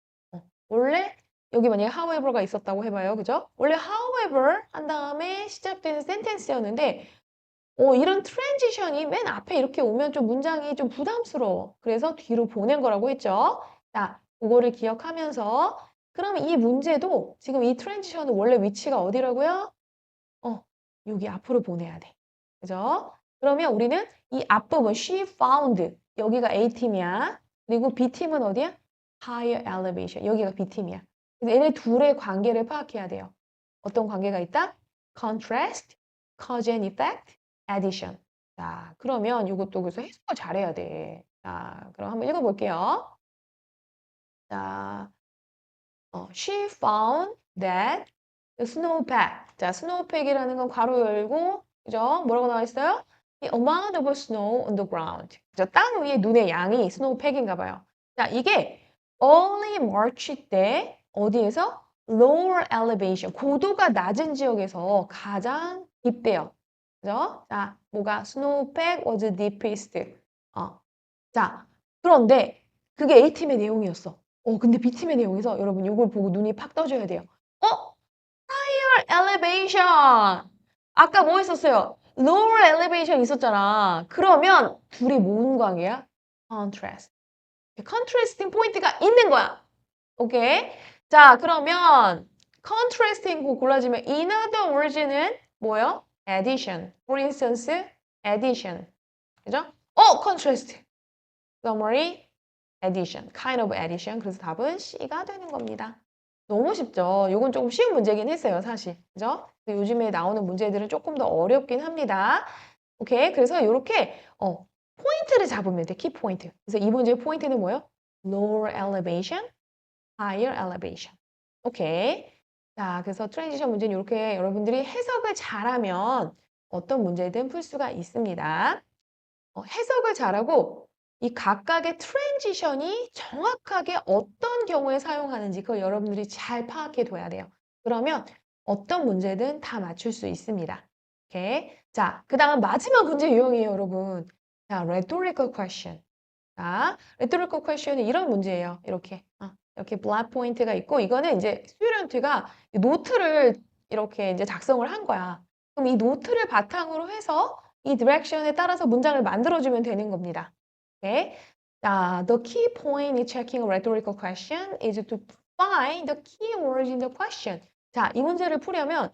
원래 여기 만약에 however가 있었다고 해봐요. 그죠? 원래 however 한 다음에 시작되는 센텐스였는데 이런 트랜지션이 맨 앞에 이렇게 오면 좀 문장이 좀 부담스러워. 그래서 뒤로 보낸 거라고 했죠. 자, 그거를 기억하면서 그러면 이 문제도 지금 이 트랜지션은 원래 위치가 어디라고요? 여기 앞으로 보내야 돼. 그죠? 그러면 우리는 이 앞부분 she found 여기가 A팀이야. 그리고 B팀은 어디야? higher elevation. 여기가 B팀이야. 그래서 얘네 둘의 관계를 파악해야 돼요. 어떤 관계가 있다? contrast, cause and effect, addition. 자, 그러면 이것도 그래서 해석을 잘해야 돼. 자, 그럼 한번 읽어볼게요. 자, she found that the snowpack. 자, snowpack이라는 건 괄호 열고, 그죠? 뭐라고 나와 있어요? The amount of snow on the ground. 그죠? 땅 위에 눈의 양이 snowpack인가 봐요. 자, 이게 early March 때 어디에서? lower elevation, 고도가 낮은 지역에서 가장 깊대요. 그죠? 자, 뭐가? snowpack was deepest. 자, 그런데 그게 A팀의 내용이었어. 근데 B팀의 내용에서 여러분 이걸 보고 눈이 팍 떠져야 돼요. higher elevation. 아까 뭐 했었어요? lower elevation 있었잖아. 그러면 둘이 뭔 관계야? contrast. contrasting 포인트가 있는 거야. 오케이? 자, 그러면 contrasting 거 골라주면 in other words는 뭐예요? addition. For instance, addition. 그죠? contrast. summary, addition. kind of addition. 그래서 답은 C가 되는 겁니다. 너무 쉽죠? 이건 조금 쉬운 문제긴 했어요, 사실. 그죠? 요즘에 나오는 문제들은 조금 더 어렵긴 합니다. 오케이? 그래서 이렇게 포인트를 잡으면 돼, 키포인트. 그래서 이 문제의 포인트는 뭐예요? lower elevation, higher elevation. 오케이. 자, 그래서 트랜지션 문제는 이렇게 여러분들이 해석을 잘하면 어떤 문제든 풀 수가 있습니다. 해석을 잘하고 이 각각의 트랜지션이 정확하게 어떤 경우에 사용하는지 그걸 여러분들이 잘 파악해 둬야 돼요. 그러면 어떤 문제든 다 맞출 수 있습니다. 오케이. 자, 그 다음 마지막 문제 유형이에요, 여러분. 자, rhetorical question. 자, rhetorical question은 이런 문제예요. 이렇게. 이렇게 블락 포인트가 있고, 이거는 이제 스튜던트가 노트를 이렇게 이제 작성을 한 거야. 그럼 이 노트를 바탕으로 해서 이 디렉션에 따라서 문장을 만들어주면 되는 겁니다. 오케이? 자, the key point in checking a rhetorical question is to find the key words in the question. 자, 이 문제를 풀려면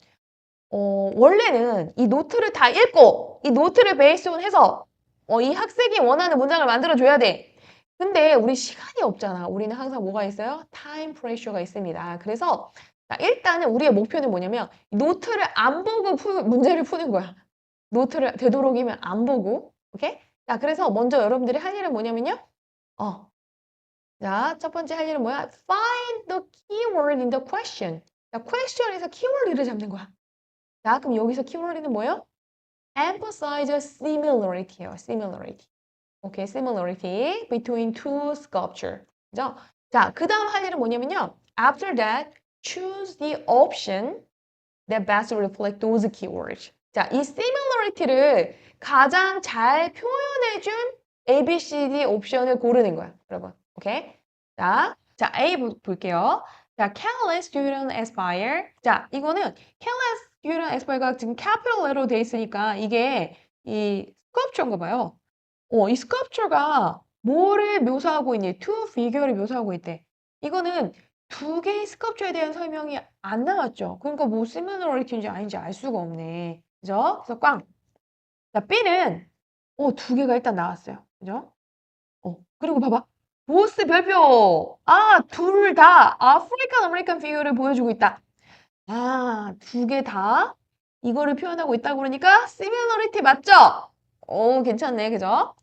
원래는 이 노트를 다 읽고 이 노트를 베이스온 해서 이 학생이 원하는 문장을 만들어줘야 돼. 근데 우리 시간이 없잖아. 우리는 항상 뭐가 있어요? 타임 프레셔가 있습니다. 그래서 자, 일단은 우리의 목표는 뭐냐면 노트를 안 보고 문제를 푸는 거야. 노트를 되도록이면 안 보고. 오케이? 자, 그래서 먼저 여러분들이 할 일은 뭐냐면요. 자, 첫 번째 할 일은 뭐야? Find the keyword in the question. 자, question에서 키워드를 잡는 거야. 자, 그럼 여기서 키워드는 뭐예요? Emphasize similarity예요. Similarity. 오케이, similarity between two sculpture. 그죠? 자, 그 다음 할 일은 뭐냐면요. After that, choose the option that best reflect those keywords. 자, 이 similarity를 가장 잘 표현해준 A, B, C, D 옵션을 고르는 거야, 여러분. 오케이? 자, A 볼게요. 자, careless student aspire. 자, 이거는 careless student aspire가 지금 capital letter로 돼 있으니까 이게 이 sculpture인가 봐요. 이 sculpture가 뭐를 묘사하고 있니? two figure를 묘사하고 있대. 이거는 두 개의 스culpture에 대한 설명이 안 나왔죠. 그러니까 뭐 similarity인지 아닌지 알 수가 없네. 그죠? 그래서 꽝. 자, B는 두 개가 일단 나왔어요. 그죠? 그리고 봐봐. 보스 별표. 둘 다 아프리칸 아메리칸 피규어를 보여주고 있다. 두 개 다 이거를 표현하고 있다고 그러니까 similarity 맞죠? 괜찮네. 그죠?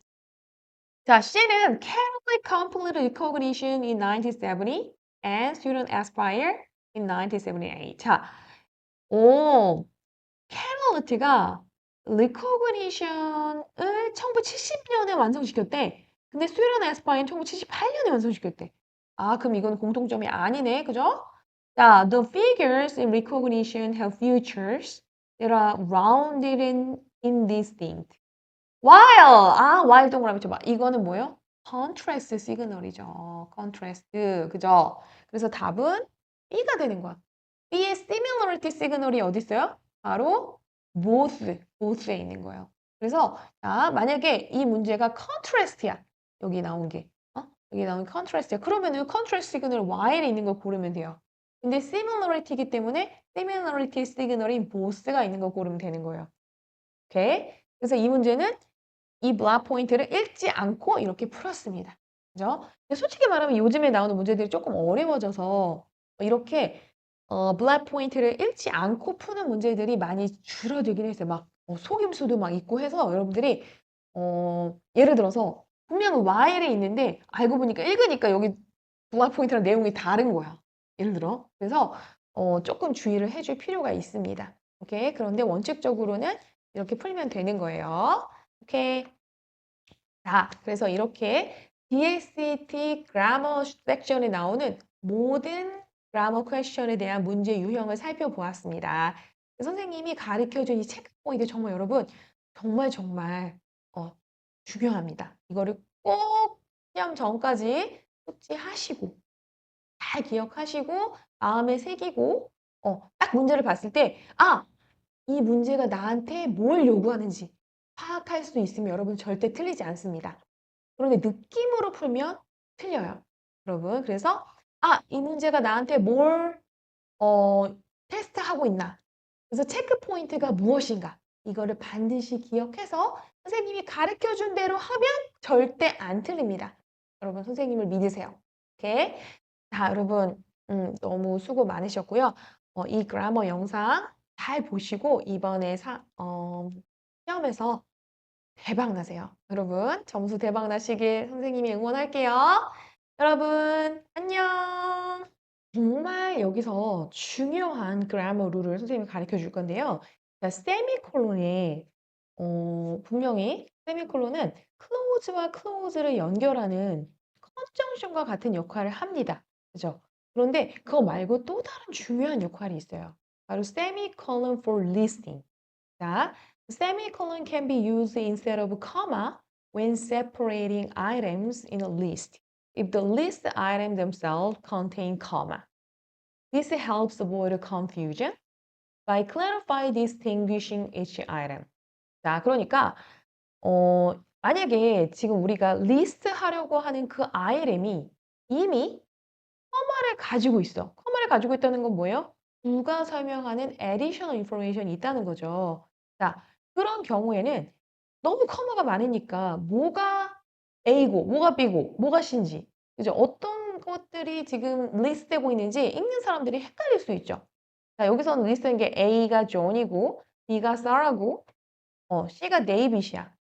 자, C는 Catholic Complete Recognition in 1970 and Student Aspire in 1978. 자, Catholic가 Recognition을 1970년에 완성시켰대. 근데 Student Aspire는 1978년에 완성시켰대. 그럼 이건 공통점이 아니네. 그죠? 자, the figures in recognition have features that are rounded and indistinct. while 동그라미 쳐봐. 이거는 뭐예요? contrast 시그널이죠. contrast. 그죠? 그래서 답은 B가 되는 거야. B의 similarity 시그널이 어디 있어요? 바로 both에 있는 거예요. 그래서 자, 만약에 이 문제가 contrast야. 여기 나온 게. 여기 나온 contrast야. 그러면은 contrast 시그널 while에 있는 걸 고르면 돼요. 근데 similarity이기 때문에 similarity 시그널인 both가 있는 걸 고르면 되는 거예요. 오케이? 그래서 이 문제는 이 블락 포인트를 읽지 않고 이렇게 풀었습니다. 그죠? 근데 솔직히 말하면 요즘에 나오는 문제들이 조금 어려워져서 이렇게 블락 포인트를 읽지 않고 푸는 문제들이 많이 줄어들긴 했어요. 막 속임수도 막 있고 해서 여러분들이 예를 들어서 분명 while에 있는데 알고 보니까 읽으니까 여기 블락 포인트랑 내용이 다른 거야. 예를 들어. 그래서 조금 주의를 해줄 필요가 있습니다. 오케이? 그런데 원칙적으로는 이렇게 풀면 되는 거예요. 오케이. 자, 그래서 이렇게 DST 그라머 섹션에 나오는 모든 그라머 퀘션에 대한 문제 유형을 살펴보았습니다. 선생님이 가르쳐준 이 체크 포인트 정말 여러분 정말 중요합니다. 이거를 꼭 시험 전까지 숙지하시고 잘 기억하시고 마음에 새기고 딱 문제를 봤을 때 이 문제가 나한테 뭘 요구하는지 파악할 수 있으면 여러분 절대 틀리지 않습니다. 그런데 느낌으로 풀면 틀려요. 여러분. 그래서 이 문제가 나한테 뭘 테스트하고 있나. 그래서 체크 포인트가 무엇인가. 이거를 반드시 기억해서 선생님이 가르쳐준 대로 하면 절대 안 틀립니다. 여러분 선생님을 믿으세요. 오케이? 자, 여러분 너무 수고 많으셨고요. 이 그라머 영상 잘 보시고 이번에 시험에서 대박 나세요. 여러분 점수 대박 나시길 선생님이 응원할게요. 여러분 안녕. 정말 여기서 중요한 그래머 룰을 선생님이 가르쳐 줄 건데요. 자, 세미콜론에 분명히 세미콜론은 클로즈와 클로즈를 연결하는 컨정션과 같은 역할을 합니다. 그죠? 그런데 그거 말고 또 다른 중요한 역할이 있어요. 바로 세미콜론 for listing. 자, semicolon can be used instead of comma when separating items in a list if the list items themselves contain comma. This helps avoid confusion by clarifying distinguishing each item. 자, 그러니까 만약에 지금 우리가 리스트 하려고 하는 그 아이템이 이미 커마를 가지고 있어. 커마를 가지고 있다는 건 뭐예요? 누가 설명하는 additional information이 있다는 거죠. 자, 그런 경우에는 너무 커마가 많으니까 뭐가 A고, 뭐가 B고, 뭐가 C인지, 그죠? 어떤 것들이 지금 리스트되고 있는지 읽는 사람들이 헷갈릴 수 있죠. 자, 여기서는 리스트된 게 A가 존이고, B가 사라고, C가 데이빗이야.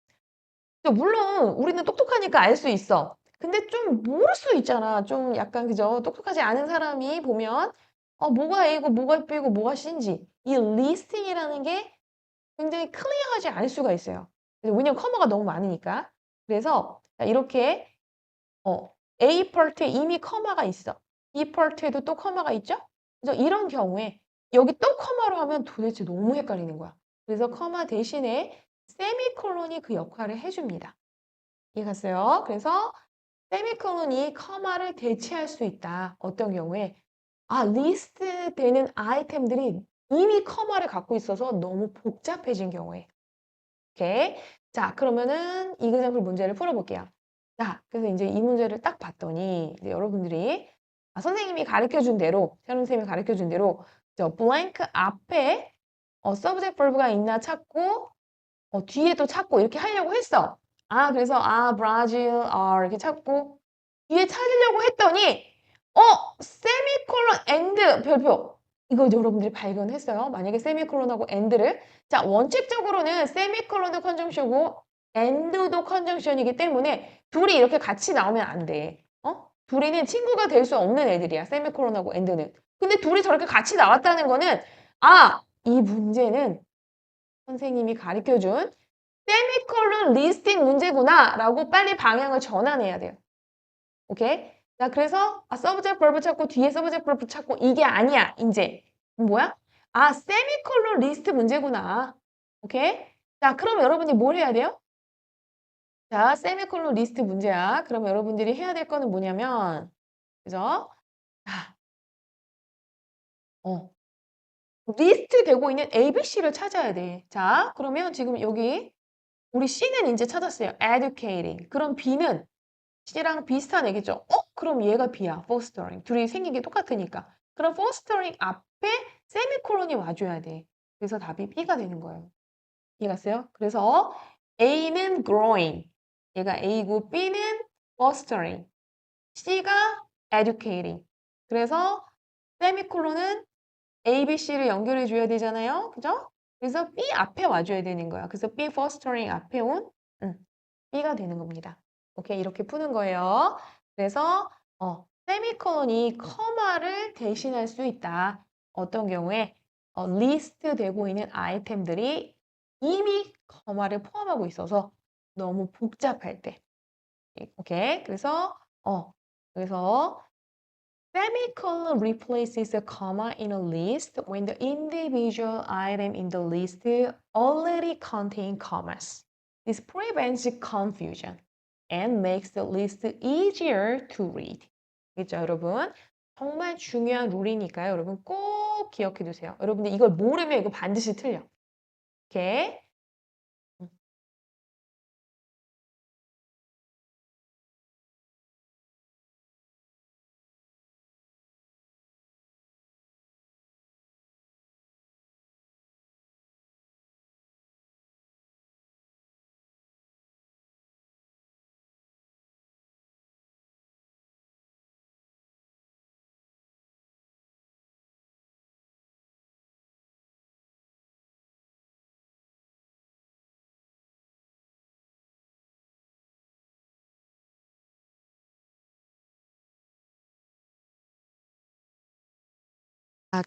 물론 우리는 똑똑하니까 알 수 있어. 근데 좀 모를 수 있잖아. 좀 약간 그죠? 똑똑하지 않은 사람이 보면 뭐가 A고 뭐가 B고 뭐가 C인지 이 리스팅이라는 게 굉장히 클리어하지 않을 수가 있어요. 왜냐면 커머가 너무 많으니까. 그래서 자, 이렇게 A 파트에 이미 커마가 있어. B 파트에도 또 커마가 있죠? 그래서 이런 경우에 여기 또 커마로 하면 도대체 너무 헷갈리는 거야. 그래서 커마 대신에 세미콜론이 그 역할을 해줍니다. 이해갔어요? 그래서 세미콜론이 커마를 대체할 수 있다. 어떤 경우에 리스트 되는 아이템들이 이미 커마를 갖고 있어서 너무 복잡해진 경우에. 오케이. 자, 그러면은 이그zam플 문제를 풀어볼게요. 자, 그래서 이제 이 문제를 딱 봤더니 이제 여러분들이 선생님이 가르쳐준 대로, 새로운 선생님이 가르쳐준 대로 저 blank 앞에 subject verb가 있나 찾고 뒤에 또 찾고 이렇게 하려고 했어. 그래서 브라질 이렇게 찾고 뒤에 찾으려고 했더니 세미콜론 엔드 별표. 이거 여러분들이 발견했어요. 만약에 세미콜론하고 엔드를 자, 원칙적으로는 세미콜론도 컨정션이고 엔드도 컨정션이기 때문에 둘이 이렇게 같이 나오면 안 돼. 둘이는 친구가 될 수 없는 애들이야. 세미콜론하고 엔드는. 근데 둘이 저렇게 같이 나왔다는 거는 이 문제는 선생님이 가르쳐준 세미콜론 리스팅 문제구나 라고 빨리 방향을 전환해야 돼요. 오케이? 자, 그래서 subject verb 찾고 뒤에 subject verb 찾고 이게 아니야. 이제 뭐야? 세미콜론 리스트 문제구나. 오케이? 자, 그럼 여러분이 뭘 해야 돼요? 자, 세미콜론 리스트 문제야. 그럼 여러분들이 해야 될 거는 뭐냐면 그죠? 자, 리스트 되고 있는 ABC를 찾아야 돼. 자, 그러면 지금 여기 우리 C는 이제 찾았어요. educating. 그럼 B는 C랑 비슷한 애겠죠? 그럼 얘가 B야. fostering. 둘이 생긴 게 똑같으니까. 그럼 fostering 앞에 세미콜론이 와줘야 돼. 그래서 답이 B가 되는 거예요. 이해갔어요? 그래서 A는 growing. 얘가 A고 B는 fostering. C가 educating. 그래서 세미콜론은 A, B, C를 연결해 줘야 되잖아요. 그죠? 그래서 B 앞에 와줘야 되는 거야. 그래서 B fostering 앞에 온 B가 되는 겁니다. 오케이, 이렇게 푸는 거예요. 그래서 세미콜론이 커마를 대신할 수 있다. 어떤 경우에 리스트 되고 있는 아이템들이 이미 커마를 포함하고 있어서 너무 복잡할 때. 오케이, 그래서 semicolon replaces a comma in a list when the individual item in the list already contain commas. This prevents confusion and makes the list easier to read. 그죠, 여러분? 정말 중요한 룰이니까요. 여러분 꼭 기억해 두세요. 여러분들 이걸 모르면 이거 반드시 틀려. 오케이?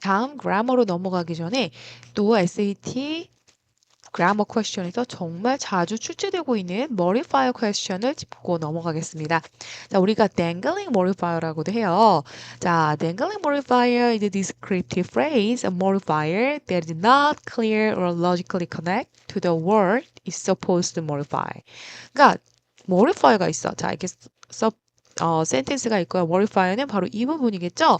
다음 그래머로 넘어가기 전에 또 SAT 그래머 퀘스천에서 정말 자주 출제되고 있는 modifier 퀘스천을 짚고 넘어가겠습니다. 자, 우리가 dangling modifier라고도 해요. 자, dangling modifier is a descriptive phrase, a modifier that is not clear or logically connect to the word it's supposed to modify. 그러니까 modifier가 있어. 자, 이렇게 센텐스가 있고요. modifier는 바로 이 부분이겠죠?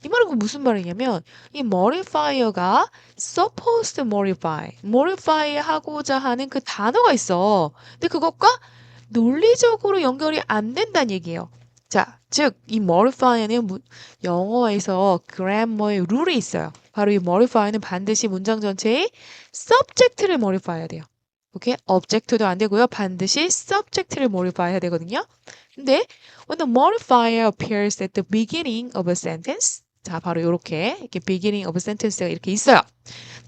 이 말은 그 무슨 말이냐면 이 modifier가 supposed to modify 하고자 하는 그 단어가 있어. 근데 그것과 논리적으로 연결이 안 된다는 얘기예요. 자, 즉 이 modifier는 영어에서 grammar의 룰이 있어요. 바로 이 modifier는 반드시 문장 전체의 subject를 modify 해야 돼요. 오케이? object도 안 되고요. 반드시 subject를 modify 해야 되거든요. 근데 when the modifier appears at the beginning of a sentence, 자, 바로 이렇게 beginning of a sentence가 이렇게 있어요.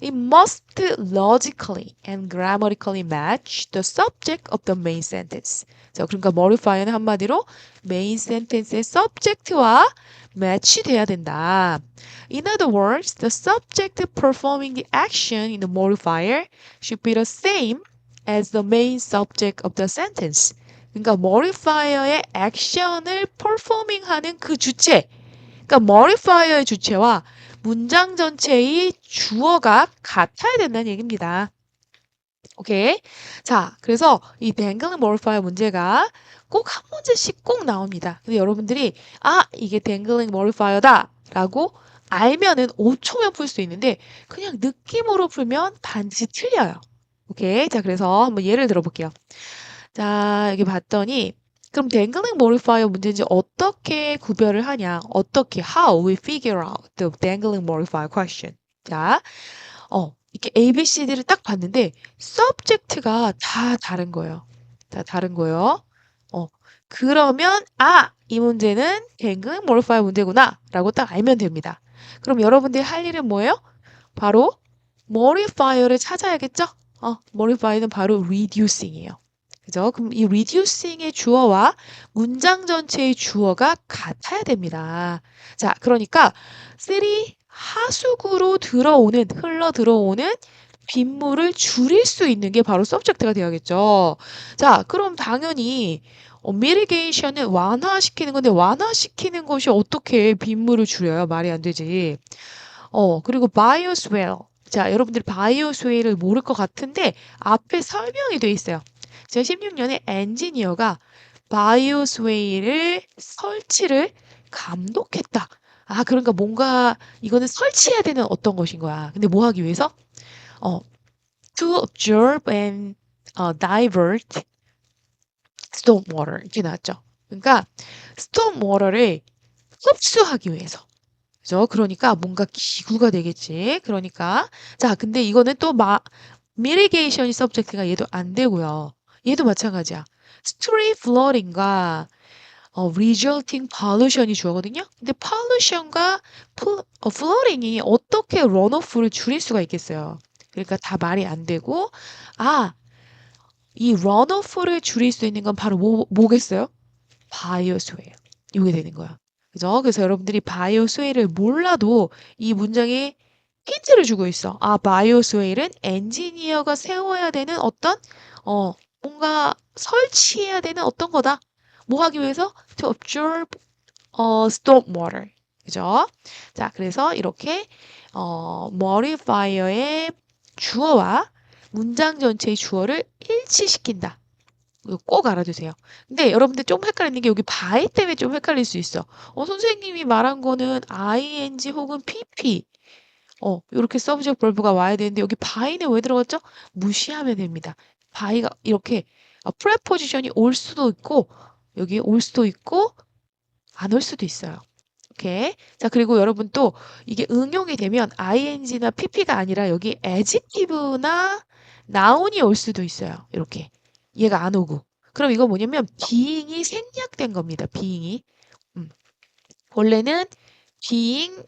It must logically and grammatically match the subject of the main sentence. 자, 그러니까 modifier는 한마디로 main sentence의 subject와 매치돼야 된다. In other words, the subject performing the action in the modifier should be the same as the main subject of the sentence. 그러니까 modifier의 액션을 performing하는 그 주체, 그러니까 modifier의 주체와 문장 전체의 주어가 같아야 된다는 얘기입니다. 오케이. 자, 그래서 이 dangling modifier 문제가 꼭 한 문제씩 꼭 나옵니다. 근데 여러분들이 이게 dangling modifier다 라고 알면은 5초면 풀 수 있는데 그냥 느낌으로 풀면 반드시 틀려요. 오케이. 자, 그래서 한번 예를 들어볼게요. 자, 여기 봤더니 그럼 dangling modifier 문제인지 어떻게 구별을 하냐? 어떻게 how we figure out the dangling modifier question. 자, 이렇게 A, B, C, D를 딱 봤는데 subject가 다 다른 거예요. 다 다른 거예요. 그러면 이 문제는 dangling modifier 문제구나 라고 딱 알면 됩니다. 그럼 여러분들이 할 일은 뭐예요? 바로 modifier를 찾아야겠죠? modifier는 바로 reducing이에요. 그죠? 그럼 이 reducing의 주어와 문장 전체의 주어가 같아야 됩니다. 자, 그러니까 쓰리 하수구로 흘러 들어오는 빗물을 줄일 수 있는 게 바로 subject가 되어야겠죠. 자, 그럼 당연히 mitigation은 완화시키는 건데 완화시키는 것이 어떻게 빗물을 줄여요? 말이 안 되지. 그리고 bioswale. 자, 여러분들이 bioswale을 모를 것 같은데 앞에 설명이 돼 있어요. 2016년에 엔지니어가 바이오스웨이를 설치를 감독했다. 그러니까 뭔가 이거는 설치해야 되는 어떤 것인 거야. 근데 뭐 하기 위해서? To observe and divert storm water 이렇게 나왔죠. 그러니까 storm water를 흡수하기 위해서. 그죠? 그러니까 뭔가 기구가 되겠지. 그러니까 자, 근데 이거는 또 mitigation이 subject가 얘도 안 되고요. 얘도 마찬가지야. street flooding과 resulting pollution이 주어거든요. 근데 pollution과 flooding이 어떻게 runoff를 줄일 수가 있겠어요. 그러니까 다 말이 안 되고 이 runoff를 줄일 수 있는 건 바로 뭐겠어요? bioswale. 이게 되는 거야. 그죠? 그래서 여러분들이 bioswale을 몰라도 이 문장에 힌트를 주고 있어. bioswale은 엔지니어가 세워야 되는 어떤 뭔가 설치해야 되는 어떤 거다. 뭐 하기 위해서? To observe storm water. 그죠? 자, 그래서 이렇게 modifier의 주어와 문장 전체의 주어를 일치시킨다. 이거 꼭 알아두세요. 근데 여러분들 좀 헷갈리는 게 여기 by 때문에 좀 헷갈릴 수 있어. 선생님이 말한 거는 ing 혹은 pp. 이렇게 subject verb가 와야 되는데 여기 by는 왜 들어갔죠? 무시하면 됩니다. by가 이렇게 preposition이 올 수도 있고 여기 올 수도 있고 안 올 수도 있어요. 오케이. 자, 그리고 여러분 또 이게 응용이 되면 ing나 pp가 아니라 여기 adjective나 noun이 올 수도 있어요. 이렇게. 얘가 안 오고. 그럼 이거 뭐냐면 being이 생략된 겁니다. being이. 원래는 being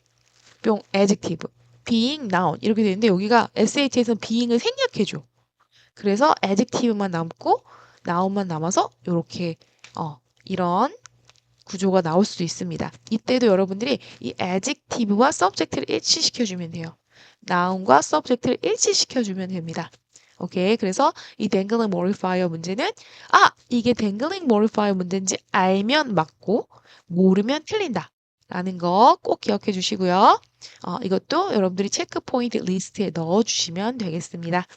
adjective, being noun 이렇게 되는데 여기가 SAT에서는 being을 생략해줘. 그래서 adjective만 남고 noun만 남아서 이렇게 이런 구조가 나올 수도 있습니다. 이때도 여러분들이 이 adjective와 subject를 일치시켜주면 돼요. noun과 subject를 일치시켜주면 됩니다. 오케이. 그래서 이 dangling modifier 문제는 이게 dangling modifier 문제인지 알면 맞고 모르면 틀린다. 라는 거 꼭 기억해 주시고요. 이것도 여러분들이 체크 포인트 리스트에 넣어 주시면 되겠습니다.